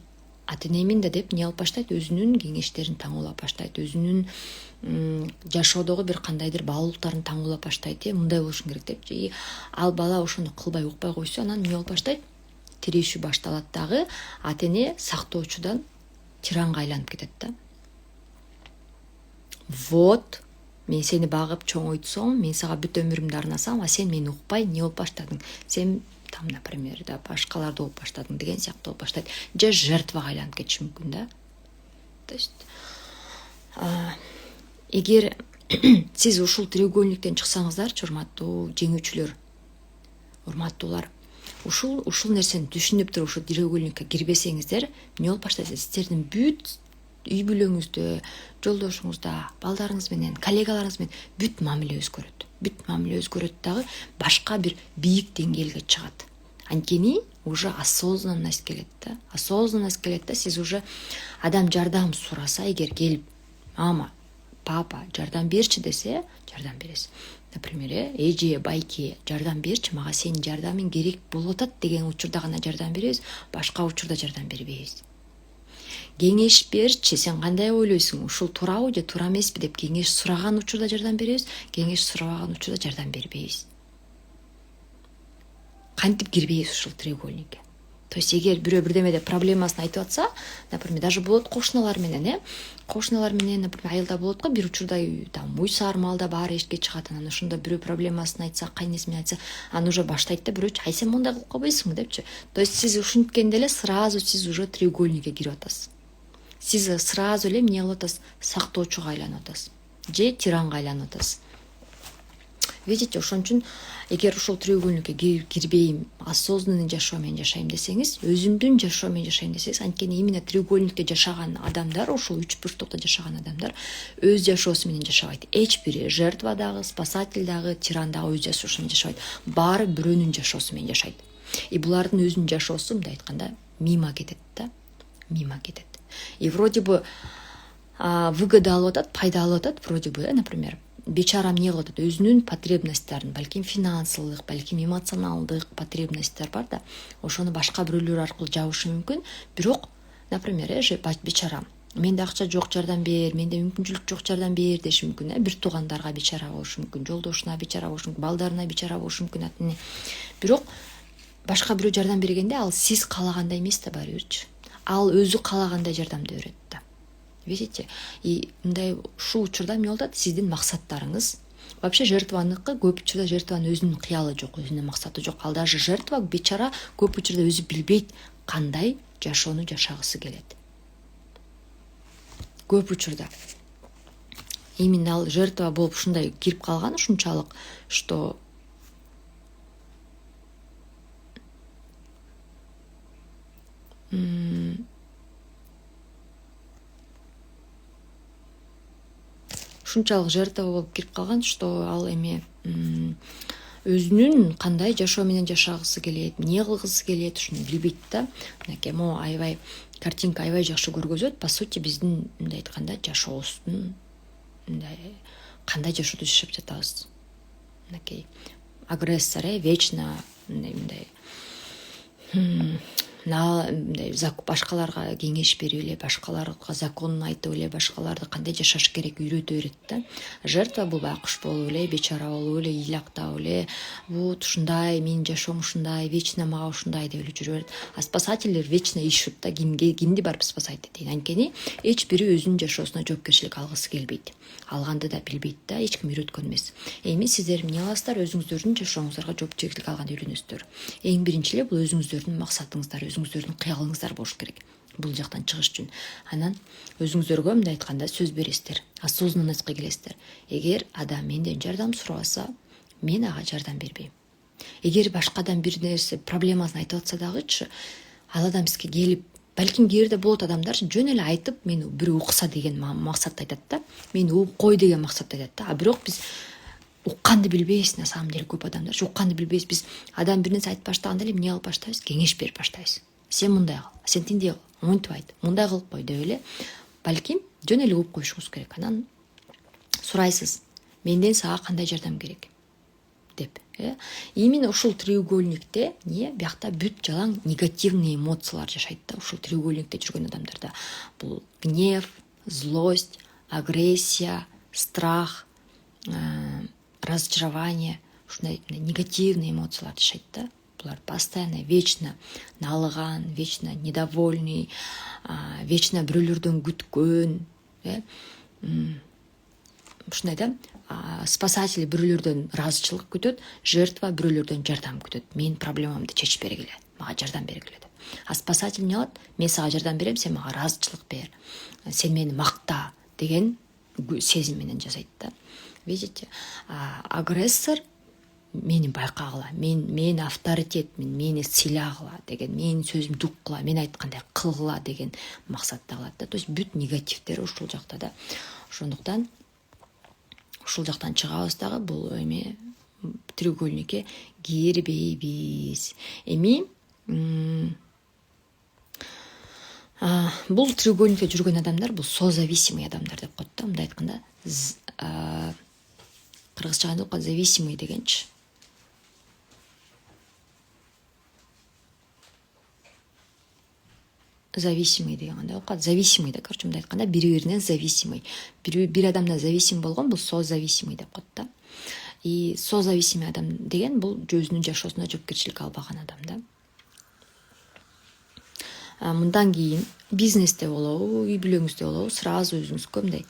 ата-энемин да деп не кылып баштайт? Өзүнүн кеңештерин таңуулап баштайт, өзүнүн жашоодогу бир кандайдыр баалуулуктарын таңуулап баштайт. Мындай болушу керек депчи. Ал бала ошону кылбай укпай койсо, анан эмне болуп баштайт? Тирешүү башталат дагы. Ата-эне сактоочудан тиранга айланып кетет да. Вот, мен сени багып чоңойтсом, мен сага бүт өмүрүмдү арнасам, а сен мени укпай не болуп баштадың? Сен там, например, да, башкаларды угуп баштадың деген сыяктуу болуп баштайт. Же жертвага айланып кетиши мүмкүн да. То есть эгер сиз ушул треугольниктен чыксаңыздарчы, урматтуу жеңүүчүлөр, урматтуулар, ушул нерсени түшүнүп туруп ушул треугольникке кирбесеңиздер, эмне болуп баштайт? Сиздердин бүт үй бүлөңүздө, жолдошуңузда, балдарыңыз менен, коллегаларыңыз менен бүт мамиле өзгөрөт. Бүт мамиле өзгөрөт дагы, башка бир бийик деңгээлге чыгат. Анткени уже осознанность келет да. Осознанность келет да, сиз уже адам жардам сураса, эгер келип, мама, папа жардам берчи десе, жардам бересиз. Например, эже, байке, жардам берчи, мага сенин жардамың керек болуп атат деген учурда гана жардам беребиз, башка учурда жардам бербейбиз. Кеңеш берчи, сен кандай ойлойсуң? Ушул туурабы же туура эмеспи деп кеңеш сураган учурда жардам беребиз, кеңеш сурабаган учурда жардам бербейбиз. Кантип кирбейбиз ушул треугольникке? То есть эгер бирөө бирдеме деп проблемасын айтып атса, например, даже болот кошуналар менен, например, айылда болот го, бир учурда там уй саармалда баары эшикке чыгат, анан ошондо бирөө проблемасын айтса, кайнеси менен айтса, анан уже баштайт да бирөөчү, ай сен мондай кылып койбойсуңбу депчи. То есть сиз ушинткенде эле сразу сиз уже треугольникке кирип атасыз. Сиз сразу эле эмне кылып атасыз? Сактоочуга айланып атасыз же тиранга айланып атасыз. Видите, ошон үчүн эгер ушул треугольникке кирбейм, осознанный жашоо менен жашайм десеңиз, өзүмдүн жашоо менен жашайм десеңиз, анткени именно треугольникте жашаган адамдар, ушул үч бурчтукта жашаган адамдар өз жашоосу менен жашабайт. Эч бири жертва дагы, спасатель дагы, тиран дагы өз жашоосу менен жашабайт. Баары бирөөнүн жашоосу менен жашайт. Булардын өзүнүн жашоосу, мындай айтканда, мимо кетет да, мимо кетет. И вроде бы выгода алып атат, пайда алып атат, вроде бы, например, бечара эмне кылып атат? Өзүнүн потребностьтарын, балким финансылык, балким эмоционалдык потребностьтер бар да, ошону башка бирөөлөр аркылуу жабышы мүмкүн. Бирок, например, бечара, менде акча жок, жардам бер, менде мүмкүнчүлүк жок, жардам бер деши мүмкүн. Бир туугандарга бечара болушу мүмкүн, жолдошуна бечара болушу мүмкүн, балдарына бечара болушу мүмкүн. Бирок башка бирөө жардам бергенде ал сиз каалагандай эмес да баары бирчи. Ал өзү каалагандай жардамды берет да. Видите? И мындай ушул учурда эмне болот? Сиздин максаттарыңыз вообще жертваныкы көп учурда жертванын өзүнүн кыялы жок, өзүнүн максаты жок. Ал даже жертва бечара көп учурда өзү билбейт кандай жашоону жашагысы келет. Көп учурда именно ал жертва болуп ушундай кирип калган ушунчалык, что ушунчалык жертва болуп кирип калган, что ал эми өзүнүн кандай жашоо менен жашагысы келет, эмне кылгысы келет, ушуну билбейт да. Мынакей могу аябай картинка аябай жакшы көргөзөт. По сути, биздин мындай айтканда жашообуздун мындай кандай жашоодо жашап жатабыз. Мынакей агрессор, вечно мындай башкаларга кеңеш берип эле, башкаларга законун айтып эле, башкаларды кандай жашаш керек үйрөтө берет да. Жертва бул байкуш болуп эле, бечара болуп эле, ыйлактап эле, вот ушундай, менин жашоом ушундай, вечно мага ушундай деп эле жүрө берет. А спасательдер вечно ишут да, кимди барып спасать этейин. Анткени эч бири өзүнүн жашоосуна жоопкерчилик алгысы келбейт. Алганды да билбейт да, эч ким үйрөткөн эмес. Эми сиздер эмне кыласыздар? Өзүңүздөрдүн жашооңуздарга жоопкерчилик алганды үйрөнөсүздөр. Эң биринчи эле бул өзүңүздөрдүн максатыңыздар, өзүңүздөрдүн кыялыңыздар болуш керек бул жактан чыгыш үчүн. Анан өзүңүздөргө мындай айтканда сөз бересиздер, осознанностька келесиздер. Эгер адам менден жардам сурабаса, мен ага жардам бербейм. Эгер башка адам бир нерсе проблемасын айтып атса дагычы, ал адам сизге келип, балким кээде болот адамдар жөн эле айтып, мени бирөө укса деген максатта айтат да, мени угуп кой деген максатта айтат да. А бирок биз укканды билбейбиз, на самом деле көп адамдар укканды билбейбиз. Биз адам бир нерсе айтып баштаганда эле эмне кылып баштайбыз? Кеңеш берип баштайбыз. Сен мындай кыл, сен тиндей кыл, монтип айт, мындай кылып кой деп эле балким жөн эле угуп коюшуңуз керек. Анан сурайсыз, менден сага кандай жардам керек деп. Именно ушул треугольникте биякта бүт жалаң негативный эмоциялар жашайт да. Ушул треугольникте жүргөн адамдарда бул гнев, злость, агрессия, страх, разочарование, ушундай негативный эмоциялар жашайт да. Булар постоянно, вечно налыган, вечно недовольный, вечно бирөөлөрдөн күткөн, ушундай да. Спасатель бирөөлөрдөн ыраазычылык күтөт, жертва бирөөлөрдөн жардам күтөт. Менин проблемамды чечип бергиле, мага жардам бергиле деп. А спасатель эмне кылат? Мен сага жардам берем, сен мага ыраазычылык бер, сен мени макта деген сезим менен жасайт да. Видите? Агрессор мени байкагыла, мен авторитетмин, мени сыйлагыла деген, менин сөзүмдү уккула, мен айткандай кылгыла деген максатта кылат да. То есть бүт негативдери ушул жакта да. Ошондуктан ушул жактан чыгабыз дагы, бул эми треугольникке кирбейбиз. Эми бул треугольникте жүргөн адамдар бул созависимый адамдар деп коет да. Мындай айтканда кыргызча кандай окуат? Зависимый дегенчи. Зависимый деген кандай окуат? Зависимый да, короче, мындай айтканда бири-биринен зависимый. Бир адамдан зависим болгон бул созависимый деп коет да. И созависимый адам деген бул өзүнүн жашоосуна жоопкерчилик албаган адам да. Мындан кийин бизнесте болобу, үй бүлөңүздө болобу, сразу өзүңүзгө мындай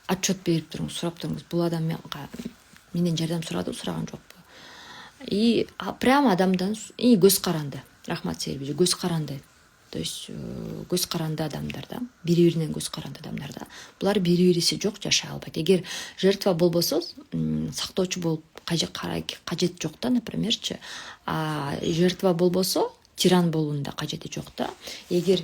отчет берип туруңуз, сурап туруңуз. Бул адам менден жардам сурадыбы, сураган жокпу? И прямо адамдан көз каранды. Рахмат Сербиже, көз каранды. То есть көз каранды адамдар да, бири-биринен көз каранды адамдар да. Булар бири-бириси жок жашай албайт. Эгер жертва болбосо, сактоочу болуп кажет жок да, напримерчи. А жертва болбосо, тиран болуунун да кажети жок да. Эгер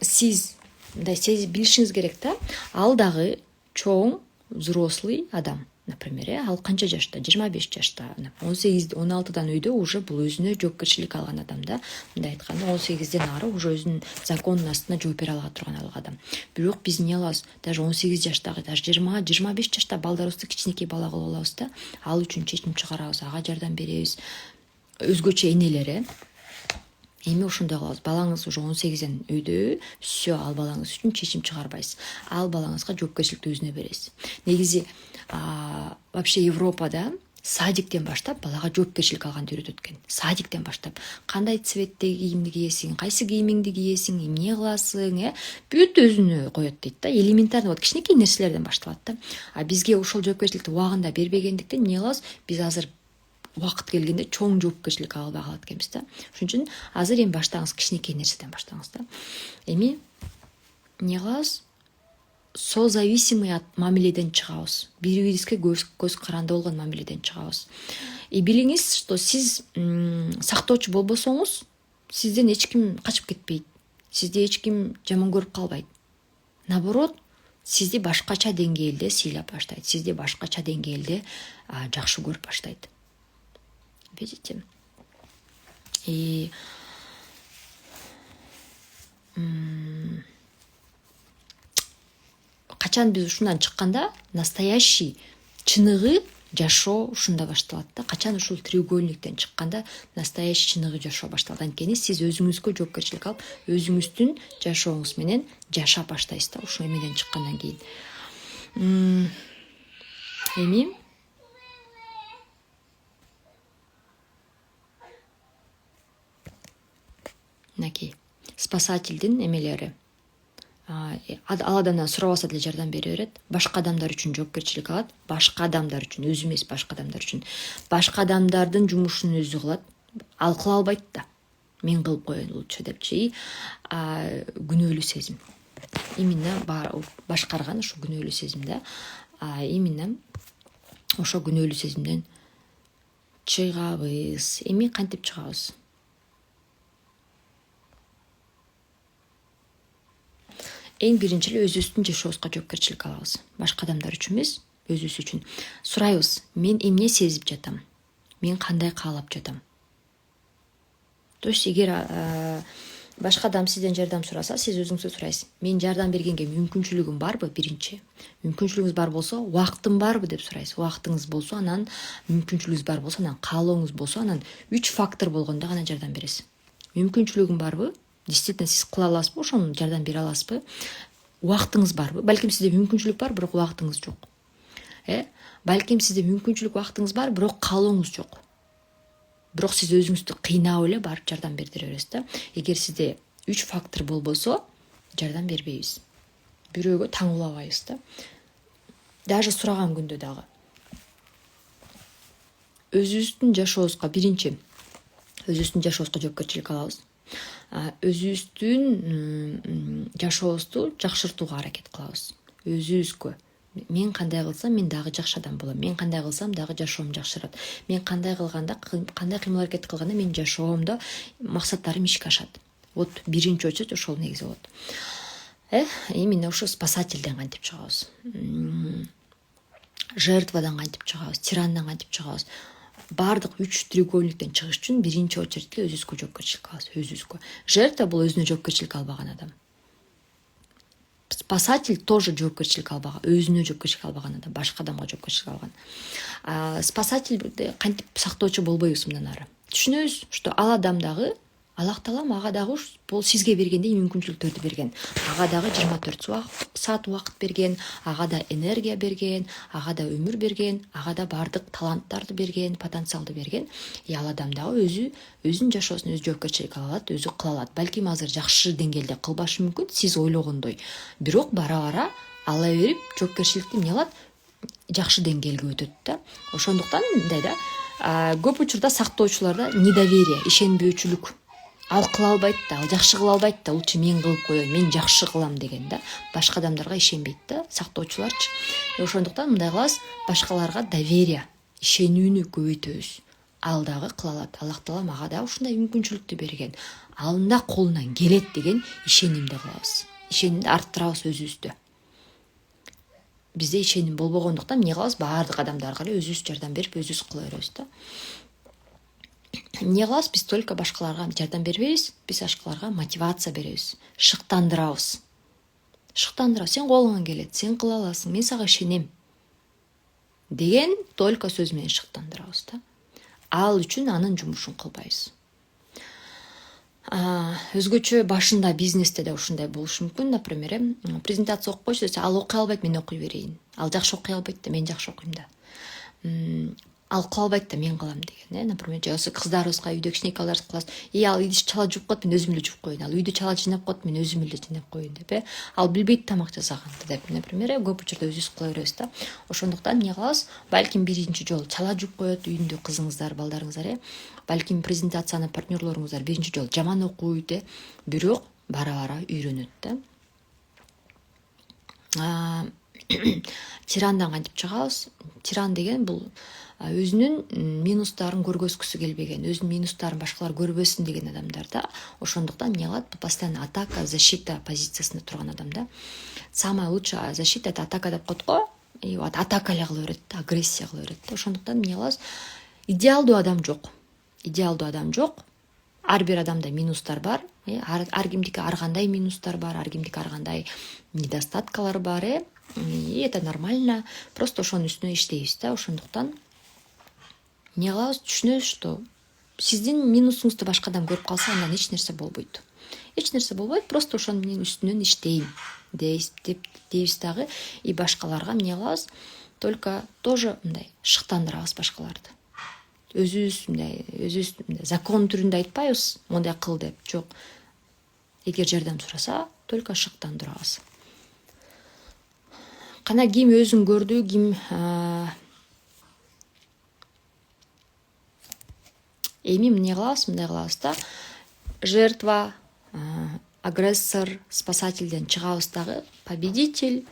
сиз мындай сезип билишиңиз керек да, ал дагы чоң взрослый адам. Например, ал канча жашта? 25 жашта. 18-16дан өйдө уже бул өзүнө жоопкерчилик алган адам да. Мындай айтканда 18ден ары уже өзүнүн законунун астына жооп бере ала турган адам. Бирок биз эмне кылабыз? Даже 18 жаштагы, даже 20-25 жашта балдарыбызды кичинекей бала кылып алабыз да. Ал үчүн чечим чыгарабыз, ага жардам беребиз. Өзгөчө энелер, эми ошондой кылабыз. Балаңыз уже 18ден өйдө, все, ал балаңыз үчүн чечим чыгарбайсыз. Ал балаңызга жоопкерчиликти өзүнө бересиз. Негизи вообще Европада садиктен баштап балага жоопкерчилик алганды үйрөтөт экен. Садиктен баштап кандай цветтеги кийимди кийесиң, кайсы кийимиңди кийесиң, эмне кыласың, бүт өзүнө коет дейт да. Элементарный вот кичинекей нерселерден башталат да. А бизге ошол жоопкерчиликти убагында бербегендиктен эмне кылабыз? Биз азыр убакыт келгенде чоң жоопкерчилик албай калат экенбиз да. Ошон үчүн азыр эми баштаңыз, кичинекей нерседен баштаңыз да. Эми эмне кылабыз? Созависимый мамиледен чыгабыз. Бири-бирибизге көз каранды болгон мамиледен чыгабыз. И билиңиз, что сиз сактоочу болбосоңуз, сизден эч ким качып кетпейт. Сизди эч ким жаман көрүп калбайт. Наоборот, сизди башкача деңгээлде сыйлап баштайт, сизди башкача деңгээлде жакшы көрүп баштайт. Видите? И качан биз ушундан чыкканда настоящий чыныгы жашоо ушунда башталат да. Качан ушул треугольниктен чыкканда настоящий чыныгы жашоо башталат. Анткени сиз өзүңүзгө жоопкерчилик алып, өзүңүздүн жашооңуз менен жашап баштайсыз да ушул эмеден чыккандан кийин. Эми мынакей спасательдин эмелери. Ал адамдан сурабаса деле жардам бере берет. Башка адамдар үчүн жоопкерчилик алат. Башка адамдар үчүн, өзү эмес башка адамдар үчүн. Башка адамдардын жумушун өзү кылат. Ал кыла албайт да. Мен кылып коеюн лучше депчи. Күнөөлүү сезим. Именно башкарган ошо күнөөлүү сезим да. Именно ошо күнөөлүү сезимден чыгабыз. Эми кантип чыгабыз? Эң биринчи эле өзүбүздүн жашообузга жоопкерчилик алабыз. Башка адамдар үчүн эмес, өзүбүз үчүн. Сурайбыз, мен эмне сезип жатам? Мен кандай каалап жатам? То есть эгер башка адам сизден жардам сураса, сиз өзүңүзгө сурайсыз. Мен жардам бергенге мүмкүнчүлүгүм барбы? Биринчи. Мүмкүнчүлүгүңүз бар болсо, убактым барбы деп сурайсыз. Убактыңыз болсо, анан мүмкүнчүлүгүңүз бар болсо, анан каалооңуз болсо, анан 3 фактор болгондо гана жардам бересиз. Мүмкүнчүлүгүм барбы? Действительно сиз кыла аласызбы? Ошону жардам бере аласызбы? Убактыңыз барбы? Балким сизде мүмкүнчүлүк бар, бирок убактыңыз жок. Балким сизде мүмкүнчүлүк, убактыңыз бар, бирок каалооңуз жок. Бирок сиз өзүңүздү кыйнап эле барып жардам бердире бересиз да. Эгер сизде 3 фактор болбосо, жардам бербейбиз. Бирөөгө таң улабайбыз да. Даже сураган күндө дагы. Өзүбүздүн жашообузга биринчи өзүбүздүн жашообузга жоопкерчилик алабыз. Өзүбүздүн жашообузду жакшыртууга аракет кылабыз. Өзүбүзгө. Мен кандай кылсам, мен дагы жакшы адам болом. Мен кандай кылсам, дагы жашоом жакшырат. Мен кандай кылганда, кандай кыймыл аракет кылганда менин жашоомдо максаттарым ишке ашат. Вот биринчи очередь ошол негизи болот. Именно ошо спасательден кантип чыгабыз? Жертвадан кантип чыгабыз? Тирандан кантип чыгабыз? Бардык 3 треугольниктен чыгыш үчүн биринчи очередьте өзүбүзгө жоопкерчилик алабыз, өзүбүзгө. Жертва бул өзүнө жоопкерчилик албаган адам. Спасатель тоже жоопкерчилик албаган, өзүнө жоопкерчилик албаган адам, башка адамга жоопкерчилик алган. Спасательди кантип сактоочу болбойбуз мындан ары. Түшүнөбүз, что ал адам дагы Аллах Таалам ага дагы бул сизге бергендей мүмкүнчүлүктөрдү берген. Ага дагы 24 саат убакыт берген, ага да энергия берген, ага да өмүр берген, ага да бардык таланттарды берген, потенциалды берген. Ал адам дагы өзүнүн жашоосуна өзү жоопкерчилик ала алат, өзү кыла алат. Балким азыр жакшы деңгээлде кылбашы мүмкүн, сиз ойлогондой. Бирок бара-бара ала берип жоопкерчиликти эмне алат? Жакшы деңгээлге өтөт да. Ошондуктан мындай да, көп учурда сактоочуларда недоверие, ишенбөөчүлүк. Ал кыла албайт да, ал жакшы кыла албайт да, лучше мен кылып коеюн, мен жакшы кылам деген да. Башка адамдарга ишенбейт да, сактоочуларчы. Ошондуктан мындай кылабыз, башкаларга доверие, ишенүүнү көбөйтөбүз. Ал дагы кыла алат. Аллах Таалам ага да ушундай мүмкүнчүлүктү берген. Анын да колунан келет деген ишенимди кылабыз. Ишенимди арттырабыз өзүбүздө. Бизде ишеним болбогондуктан эмне кылабыз? Баардык адамдарга эле өзүбүз жардам берип, өзүбүз кыла беребиз да. Эмне кылабыз? Биз только башкаларга жардам бербейбиз, биз башкаларга мотивация беребиз, шыктандырабыз. Сен колуңан келет, сен кыла аласың, мен сага ишенем деген только сөз менен шыктандырабыз да. Ал үчүн анын жумушун кылбайбыз. Өзгөчө башында бизнесте да ушундай болушу мүмкүн. Например, презентация окуп койчу десе, ал окуй албайт, мен окуй берейин. Ал жакшы окуй албайт да, мен жакшы окуйм да. Ал кыла албайт да, мен кылам деген. Например, жасы кыздарыбызга үйдө кичинекейлерди кыласыз. Ал үйдү чала жууп коет, мен өзүм эле жууп коеюн. Ал үйдү чала жыйнап коет, мен өзүм эле жыйнап коеюн деп. Ал билбейт тамак жасаганды деп. Например, көп учурда өзүбүз кыла беребиз да. Ошондуктан эмне кылабыз? Балким биринчи жолу чала жууп коет үйүндө кызыңыздар, балдарыңыздар. Балким презентацияны партнерлоруңуздар биринчи жолу жаман окуйт, бирок бара-бара үйрөнөт да. тирандан кантип чыгабыз? Тиран деген бул өзүнүн минустарын көргөзгүсү келбеген, өзүнүн минустарын башкалар көрбөсүн деген адамдар да. Ошондуктан эмне кылат? Постоянно атака, защита позициясында турган адам да. Самая лучшая защита это атака деп коет го. И вот атака эле кыла берет да, агрессия кыла берет да. Ошондуктан эмне кылабыз? Идеалдуу адам жок. Идеалдуу адам жок. Ар бир адамда минустар бар. Ар кимдики ар кандай минустар бар, ар кимдики ар кандай недостаткалар бар, И это нормально. Просто ошонун үстүнө иштейбиз да. Ошондуктан эмне кылабыз? Түшүнөбүз, что сиздин минусуңузду башка адам көрүп калса, андан эч нерсе болбойт. Эч нерсе болбойт, просто ошонун үстүнөн иштейм дейбиз дагы. И башкаларга эмне кылабыз? Только тоже мындай шыктандырабыз башкаларды. Өзүбүз закон түрүндө айтпайбыз, мондай кыл деп. Жок. Эгер жардам сураса, только шыктандырабыз. Кана ким өзүн көрдү, ким эми эмне кылабыз? Мындай кылабыз да. Жертва, агрессор, спасательден чыгабыз дагы. Победитель,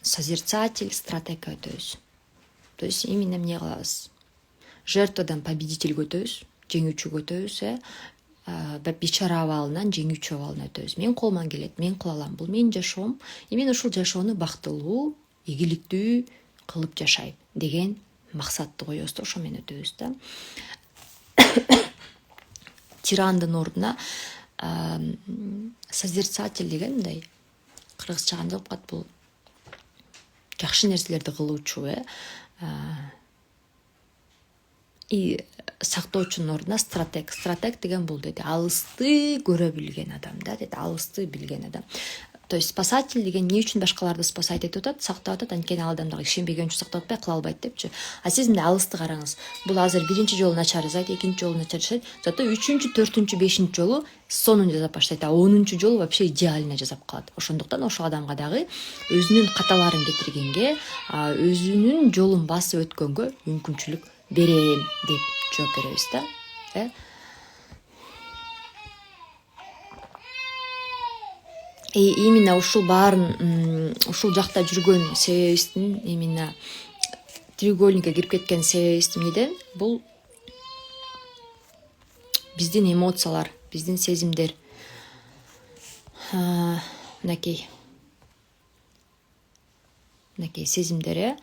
созерцатель, стратег өтөбүз. То есть именно эмне кылабыз? Жертвадан победитель өтөбүз, жеңүүчү өтөбүз, бечара абалынан жеңүүчү абалына өтөбүз. Мен колуман келет, мен кыла алам, бул менин жашоом. Мен ушул жашоону бактылуу, ийгиликтүү кылып жашайм деген максатты коебуз да, ошо менен өтөбүз да. Тирандын ордуна созерцатель деген мындай кыргызча кандай болуп калат бул? Жакшы нерселерди кылуучу, И сактоочунун ордуна стратег. Стратег деген бул деди, алысты көрө билген адам да, деди, алысты билген адам. То есть спасатель деген эмне үчүн башкаларды спасать этип атат, сактап атат, анткени ал адам дагы ишенбеген үчүн сактап атпай, кыла албайт депчи. А сиз мындай алысты караңыз. Бул азыр биринчи жолу начар жасайт, экинчи жолу начар жасайт, зато үчүнчү, төртүнчү, бешинчи жолу сонун жасап баштайт, а 10-чу жолу вообще идеально жасап калат. Ошондуктан ошол адамга дагы өзүнүн каталарын кетиргенге, өзүнүн жолун басып өткөнгө мүмкүнчүлүк берем деп жооп беребиз да. Именно ушул баарын, ушул жакта жүргөн себебибиздин, именно треугольникке кирип кеткен себебибиз эмнеден? Бул биздин эмоциялар, биздин сезимдер. Мынакей сезимдер,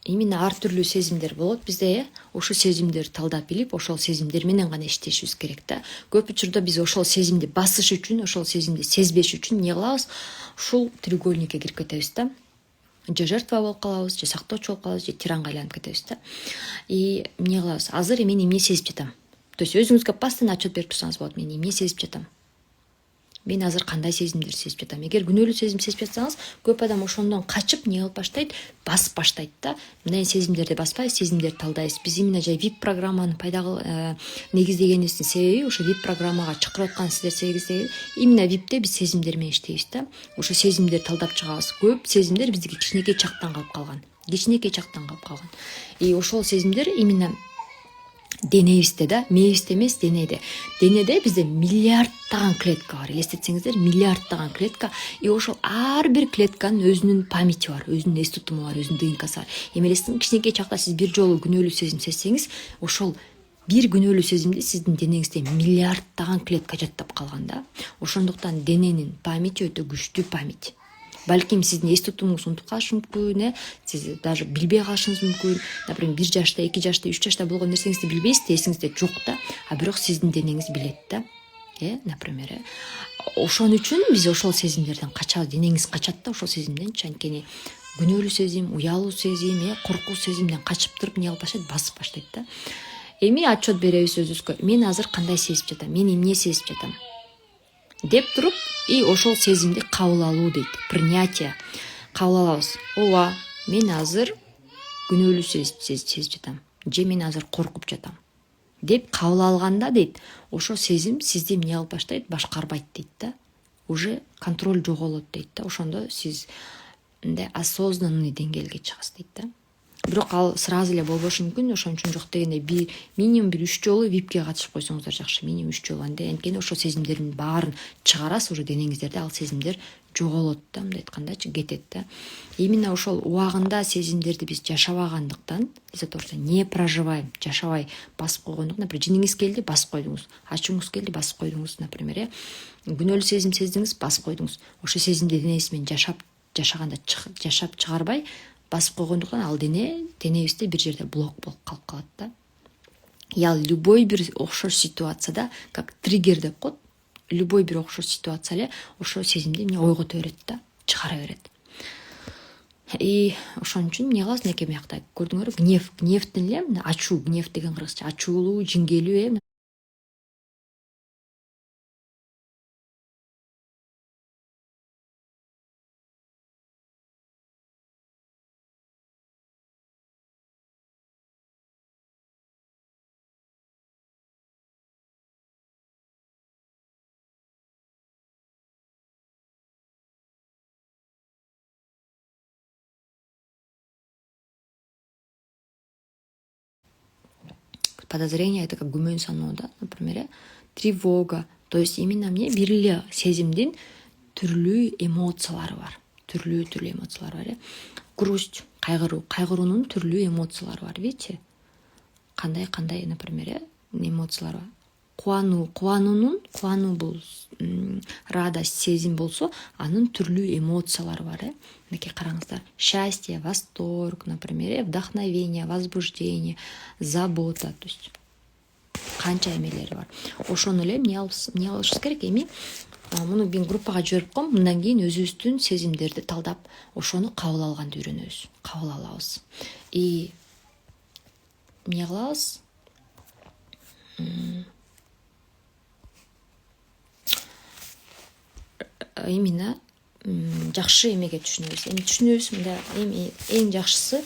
именно ар түрдүү сезимдер болот бизде, ошол сезимдерди талдап билип, ошол сезимдер менен гана иштешибиз керек да. Көп учурда биз ошол сезимди басыш үчүн, ошол сезимди сезбеш үчүн эмне кылабыз? Ушул треугольникке кирип кетебиз да. Же жертва болуп калабыз, же сактоочу болуп калабыз, же тиранга айланып кетебиз да. И эмне кылабыз? Азыр мен эмне сезип жатам? То есть өзүңүзгө постоянно отчет берип турсаңыз болот. Мен эмне сезип жатам? Мен азыр кандай сезимдерди сезип жатам? Эгер күнөөлүү сезим сезип жатсаңыз, көп адам ошондон качып эмне кылып баштайт? Басып баштайт да. Мындай сезимдерди баспайбыз, сезимдерди талдайбыз. Биз именно жай VIP программаны негиздегенибиздин себеби, ошо VIP программага чакырып аткан сиздер сегиздеги, именно VIPте биз сезимдер менен иштейбиз да. Ошо сезимдерди талдап чыгабыз. Көп сезимдер биздики кичинекей чактан калып калган. И ошол сезимдер именно денебизде да, мээбизде эмес, денеде. Денеде бизде миллиардтаган клетка бар. Элестетсеңиздер, миллиардтаган клетка. И ошол ар бир клетканын өзүнүн памяти бар, өзүнүн эс тутуму бар, өзүнүн ДНКсы бар. Эмелестин кичинекей чакта сиз бир жолу күнөөлүү сезим сезсеңиз, ошол бир күнөөлүү сезимди сиздин денеңизде миллиардтаган клетка жаттап калган да. Ошондуктан дененин памяти өтө күчтүү память. Балким сиздин эс тутумуңуз унутуп калышы мүмкүн, сиз даже билбей калышыңыз мүмкүн. Например, 1 жашта, 2 жашта, 3 жашта болгон нерсеңизди билбейсиз, эсиңизде жок да, а бирок сиздин денеңиз билет да. Например, ошон үчүн биз ошол сезимдерден качабыз, денеңиз качат да ошол сезимденчи, анткени күнөөлүү сезим, уялуу сезим, коркуу сезимден качып туруп эмне кылып баштайт? Басып баштайт да. Эми отчет беребиз өзүбүзгө. Мен азыр кандай сезип жатам? Мен эмне сезип жатам? Деп туруп, и ошол сезимди кабыл алуу дейт. Принятие. Кабыл алабыз. Ооба, мен азыр күнөөлүү сезип жатам. Же мен азыр коркуп жатам. Деп кабыл алганда дейт, ошол сезим сизди эмне кылып баштайт? Башкарбайт дейт да. Уже контроль жоголот дейт да. Ошондо сиз мындай осознанный деңгээлге чыгасыз дейт да. бирок ал сразу эле болбошу мүмкүн. Ошон үчүн жок дегенде минимум 3 жолу випке катышып койсоңуздар жакшы. Минимум 3 жолу. Анткени ошол сезимдердин баарын чыгарасыз уже денеңиздерде, ал сезимдер жоголот да, мындай айткандачы, кетет да. Именно ошол убагында сезимдерди биз жашабагандыктан, из-за того, что не проживаем, жашабай басып койгондуктан, например, жиниңиз келди, басып койдуңуз, ачууңуз келди, басып койдуңуз, например, күнөөлүү сезим сездиңиз, басып койдуңуз. Ошо сезимди денеңиз менен жашаганда жашап чыгарбай басып койгондуктан ал денебизде бир жерде блок болуп калып калат да. Ял любой бир окшош ситуацияда, как триггер деп коет, любой бир окшош ситуация эле ошо сезимди эмне ойгото берет да, чыгара берет. И ошон үчүн эмне кылабыз, мынакей биякта көрдүңөрбү, гневдин эле, ачуу, гнев деген кыргызча ачуулуу, жиңгелүү, подозрение, это как күмөн саноо да, например, тревога. То есть именно эмне, бир эле сезимдин түрлүү эмоциялары бар. Түрлүү эмоциялары бар. Грусть, кайгыруунун түрлүү эмоциялары бар, видите? Кандай, например, эмоциялар бар. Кубануу бул радость, сезим болсо, анын түрлүү эмоциялары бар. Мынакей караңыздар. Счастье, восторг, например, вдохновение, возбуждение, забота, то есть канча эмелери бар. Ошону эле эмне кылышыбыз керек? Эми муну мен группага жиберип коем. Мындан кийин өзүбүздүн сезимдерди талдап, ошону кабыл алганды үйрөнөбүз. Кабыл алабыз. И эмне кылабыз? Именно жакшы эмеге түшүнөбүз. Эми түшүнөбүз, мында эң жакшысы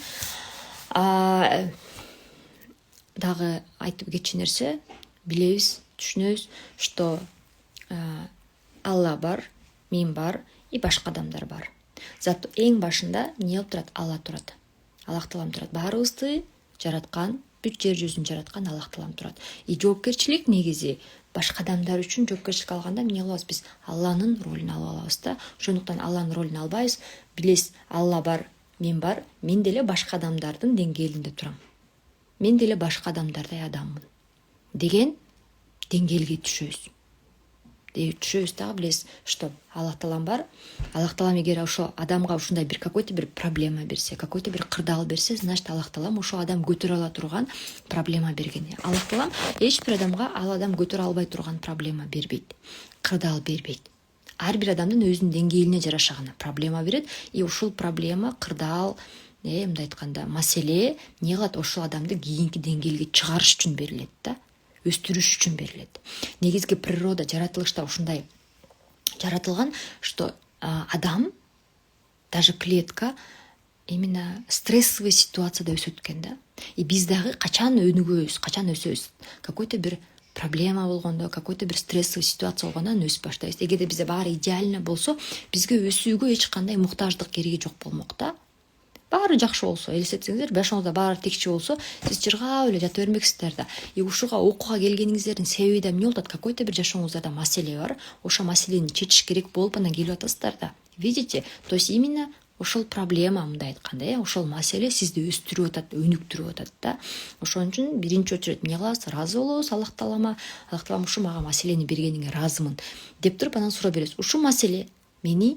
дагы айтып кетчү нерсе, билебиз, түшүнөбүз, что Алла бар, мен бар и башка адамдар бар. Зато эң башында эмне болуп турат? Алла турат. Аллах Таалам турат. Баарыбызды жараткан, бүт жер жүзүн жараткан Аллах Таалам турат. И жоопкерчилик негизи башка адамдар үчүн жоопкерчилик алганда эмне кылабыз? Биз Алланын ролун алып алабыз да. Ошондуктан Алланын ролун албайбыз. Билесиз, Алла бар, мен деле башка адамдардын деңгээлинде турам. Мен деле башка адамдардай адаммын деген деңгээлге түшөбүз. Түшөбүз дагы, билесиз, что Аллах Таалам бар. Аллах Таалам эгер ошо адамга ушундай бир какой-то бир проблема берсе, какой-то бир кырдаал берсе, значит Аллах Таалам ошо адам көтөрө ала турган проблема берген. Аллах Таалам эч бир адамга ал адам көтөрө албай турган проблема бербейт, кырдаал бербейт. Ар бир адамдын өзүнүн деңгээлине жараша гана проблема берет. И ушул проблема, кырдаал, мындай айтканда, маселе эмне кылат? Ошол адамды кийинки деңгээлге чыгарыш үчүн берилет да. Өстүрүш үчүн берилет. Негизги природа, жаратылышта ушундай жаратылган, что адам, даже клетка именно стрессовый ситуацияда өсөт экен да. И биз дагы качан өнүгөбүз, качан өсөбүз? Какой-то бир проблема болгондо, какой-то бир стрессовый ситуация болгондо өсүп баштайбыз. Эгерде бизде баары идеально болсо, бизге өсүүгө эч кандай муктаждык кереги жок болмок да. Баары жакшы болсо, элестетсеңиздер, башыңызда баары текчи болсо, сиз чыргап эле жата бермексиздер да. И ушуга окууга келгениңиздердин себеби да эмне болот? Какой-то бир жашооңузда маселе бар. Ошо маселени чечиш керек болуп анан келип атасыздар да. Видите? То есть именно ошол проблема, мындай айтканда, ошол маселе сизди өстүрүп атат, өнүктүрүп атат да. Ошон үчүн биринчи очередь эмне кылабыз? Ыраазы болобуз Аллах Таалама. Аллах Таалам ушу мага маселени бергениңе ыраазымын деп туруп анан суроо беребиз. Ушу маселе мени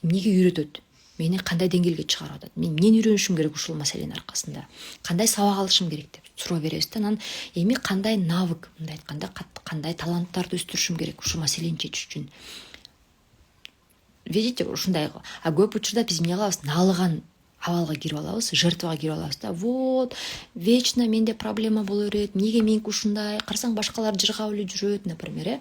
эмнеге үйрөтөт? Мени кандай деңгээлге чыгарып атат? Мен эмнени үйрөнүшүм керек ушул маселенин аркасында? Кандай сабак алышым керек деп суроо беребиз да. Анан эми кандай навык, мындай айтканда, кандай таланттарды өстүрүшүм керек ушул маселени чечиш үчүн? Видите, ушундай. А көп учурда биз эмне кылабыз? Наалыган абалга кирип алабыз, жертвага кирип алабыз да. Вот, вечно менде проблема боло берет. Эмнеге меники ушундай? Карасаң башкалар жыргап эле жүрөт, например,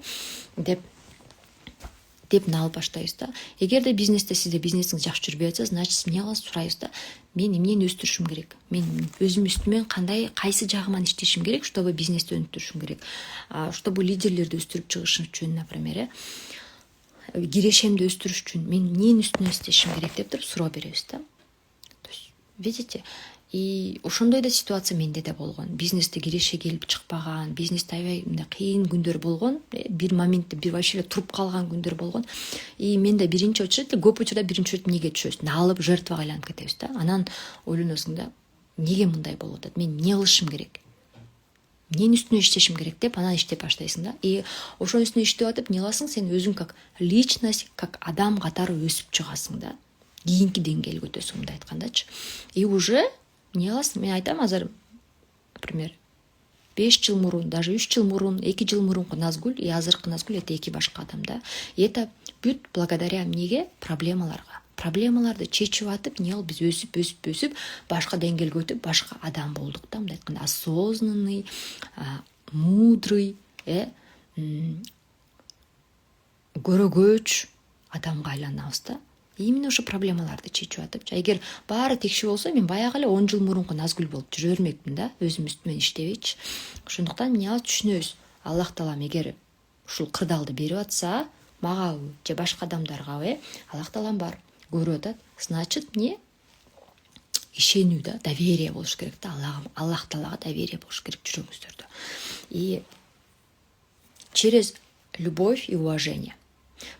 деп наалып баштайбыз да. Эгерде бизнесте сизде бизнесиңиз жакшы жүрбөй атса, значит эмне кыласыз? Сурайбыз да. Мен эмнени өстүрүшүм керек? Мен өзүм үстүмөн кайсы жагыман иштешим керек, чтобы бизнести өнүктүрүшүм керек? Чтобы лидерлерди өстүрүп чыгышым үчүн, например, кирешемди өстүрүш үчүн мен эмненин үстүнөн иштешим керек деп туруп суроо беребиз да. То есть, видите, И ошондой да ситуация менде да болгон. Бизнесте киреше келип чыкпаган, бизнесте аябай мындай кыйын күндөр болгон. Бир моментте бир вообще туруп калган күндөр болгон. И мен да биринчи очередь, көп учурда биринчи очередь эмнеге түшөбүз? Налып жертвага айланып кетебиз да. Анан ойлоносуң да, эмнеге мындай болуп атат? Мен эмне кылышым керек? Эмненин үстүнө иштешим керек деп анан иштеп баштайсың да. И ошонун үстүнө иштеп атып, эмне кыласың? Сен өзүң как личность, как адам катары өсүп чыгасың да. Кийинки деңгээлге өтөсүң, мындай айткандачы. И уже эмне кыласың? Мен айтам азыр, например, 5 жыл мурун, даже 3 жыл мурун, 2 жыл мурунку Назгүл и азыркы Назгүл это эки башка адам да. И это бүт благодаря эмнеге? Проблемаларга. Проблемаларды чечип атып, эмне кылып биз өсүп, башка деңгээлге өтүп, башка адам болдук да, мындай айтканда осознанный, мудрый, көрөгөч адамга айланабыз да. Именно ошо проблемаларды чечип атып, эгер баары текши болсо, мен баягы эле 10 жыл мурунку Назгүл болуп жүрө бермекмин да, өзүм үстүмөн иштебейчи. Ошондуктан эмне кылып түшүнөбүз? Аллах таалам эгер ушул кырдаалды берип атса, магабы же башка адамдаргабы, Аллах таалам бар, көрүп атат. Значит, эмне? Ишенүү да, доверие болуш керек да, Аллах таалага доверие болуш керек жүрөгүңүздөрдө. И через любовь и уважение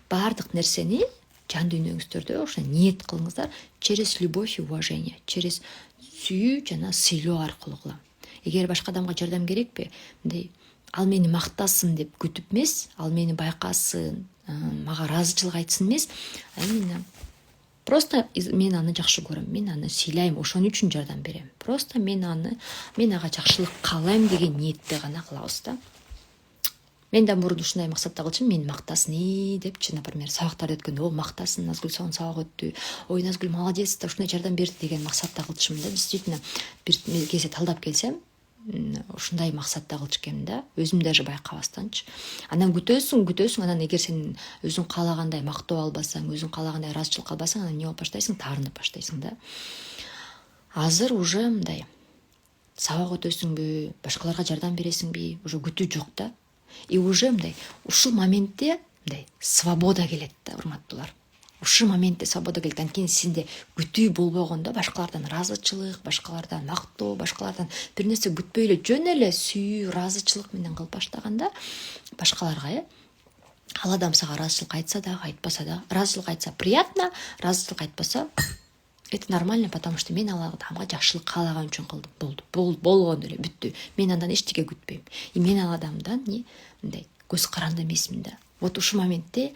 баардык нерсени жан дүйнөңүздөрдө ошо ниет кылыңыздар, через любовь и уважение, через сүйүү жана сыйлоо аркылуу кылам. Эгер башка адамга жардам керекпи, мындай ал мени мактасын деп күтүп эмес, ал мени байкасын, мага ыраазычылык айтсын эмес, именно просто мен аны жакшы көрөм, мен аны сыйлайм, ошон үчүн жардам берем. Просто мен ага жакшылык каалайм деген ниетте гана кылабыз да. Мен да мурун ушундай максатта кылчумун, мени мактасын депчи, например, сабактарды өткөндө, о мактасын, Назгүл сонун сабак өттү, ой Назгүл молодец да, ушундай жардам берди деген максатта кылчумун да. Действительно, бир кезде талдап келсем, ушундай максатта кылчу экенмин да, өзүм даже байкабастанчы. Анан күтөсүң, анан эгер сен өзүң каалагандай мактоо албасаң, өзүң каалагандай ыраазычылык албасаң, анан эмне болуп баштайсың? Таарынып баштайсың да. Азыр уже мындай сабак өтөсүңбү, башкаларга жардам бересиңби, уже күтүү жок да. И уже мындай ушул моментте мындай свобода келет да, урматтуулар. Ушул моментте свобода келет. Анткени сизде күтүү болбогондо, башкалардан ыраазычылык, башкалардан мактоо, башкалардан бир нерсе күтпөй эле жөн эле сүйүү, ыраазычылык менен кылып баштаганда, башкаларга ал адам сага ыраазычылык айтса да, айтпаса да, ыраазычылык айтса приятно, ыраазычылык айтпаса это нормально, потому что мен ал адамга жакшылык каалаган үчүн кылдым. Болгону эле бүттү. Мен андан эчтеке күтпөйм. И мен ал адамдан мындай көз каранды эмесмин да. Вот ушул моментте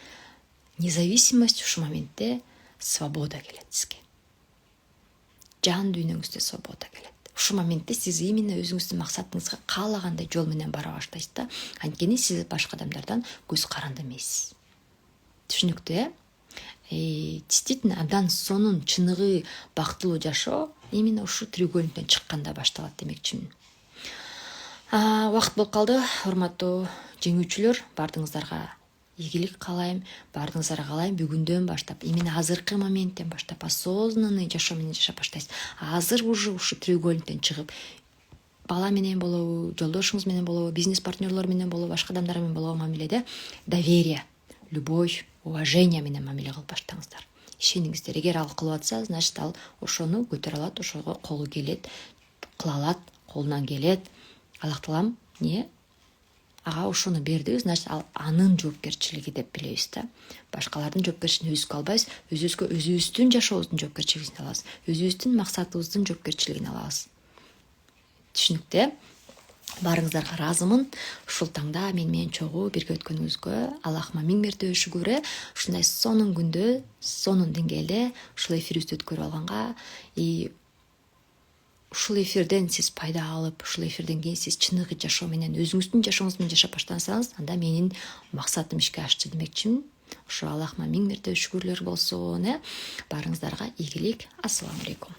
независимость, ушул моментте свобода келет сизге. Жан дүйнөңүздө свобода келет. Ушул моментте сиз именно өзүңүздүн максатыңызга каалагандай жол менен бара баштайсыз да. Анткени сиз башка адамдардан көз каранды эмессиз. Түшүнүктүү, действительно абдан сонун чыныгы бактылуу жашоо именно ушул треугольниктен чыкканда башталат демекчимин. Убакыт болуп калды, урматтуу жеңүүчүлөр, баардыгыңыздарга ийгилик каалайм, баардыгыңыздарга каалайм бүгүндөн баштап, именно азыркы моменттен баштап осознанный жашоо менен жашап баштайсыз. Азыр уже ушул треугольниктен чыгып, бала менен болобу, жолдошуңуз менен болобу, бизнес партнерлор менен болобу, башка адамдар менен болобу мамиледе доверие, любовь, уважение менен мамиле кылып баштаңыздар. Ишениңиздер, эгер ал кылып атса, значит ал ошону көтөрө алат, ошого колу келет, кыла алат, колунан келет. Аллах таалам ага ошону берди, значит ал анын жоопкерчилиги деп билебиз да. Башкалардын жоопкерчилигин өзүбүзгө албайбыз, өзүбүздүн жашообуздун жоопкерчилигин алабыз, өзүбүздүн максатыбыздын жоопкерчилигин алабыз. Түшүнүктүү? Баарыңыздарга ыраазымын. Ушул таңда менен чогуу бирге өткөнүңүзгө Аллахыма 1000 мәртебе шүгүрө. Ушундай сонун күндө, сонун деңгээлде ушул эфирибизди өткөрүп алганга, и ушул эфирден сиз пайда алып, ушул эфирден кийин сиз чыныгы жашоо менен, өзүңүздүн жашооңуз менен жашап баштасаңыз, анда менин максатым ишке ашты демекчимин. Ошо Аллахыма 1000 мәртебе шүгүрлөр болсун. Баарыңыздарга ийгилик. Ассаламу алейкум.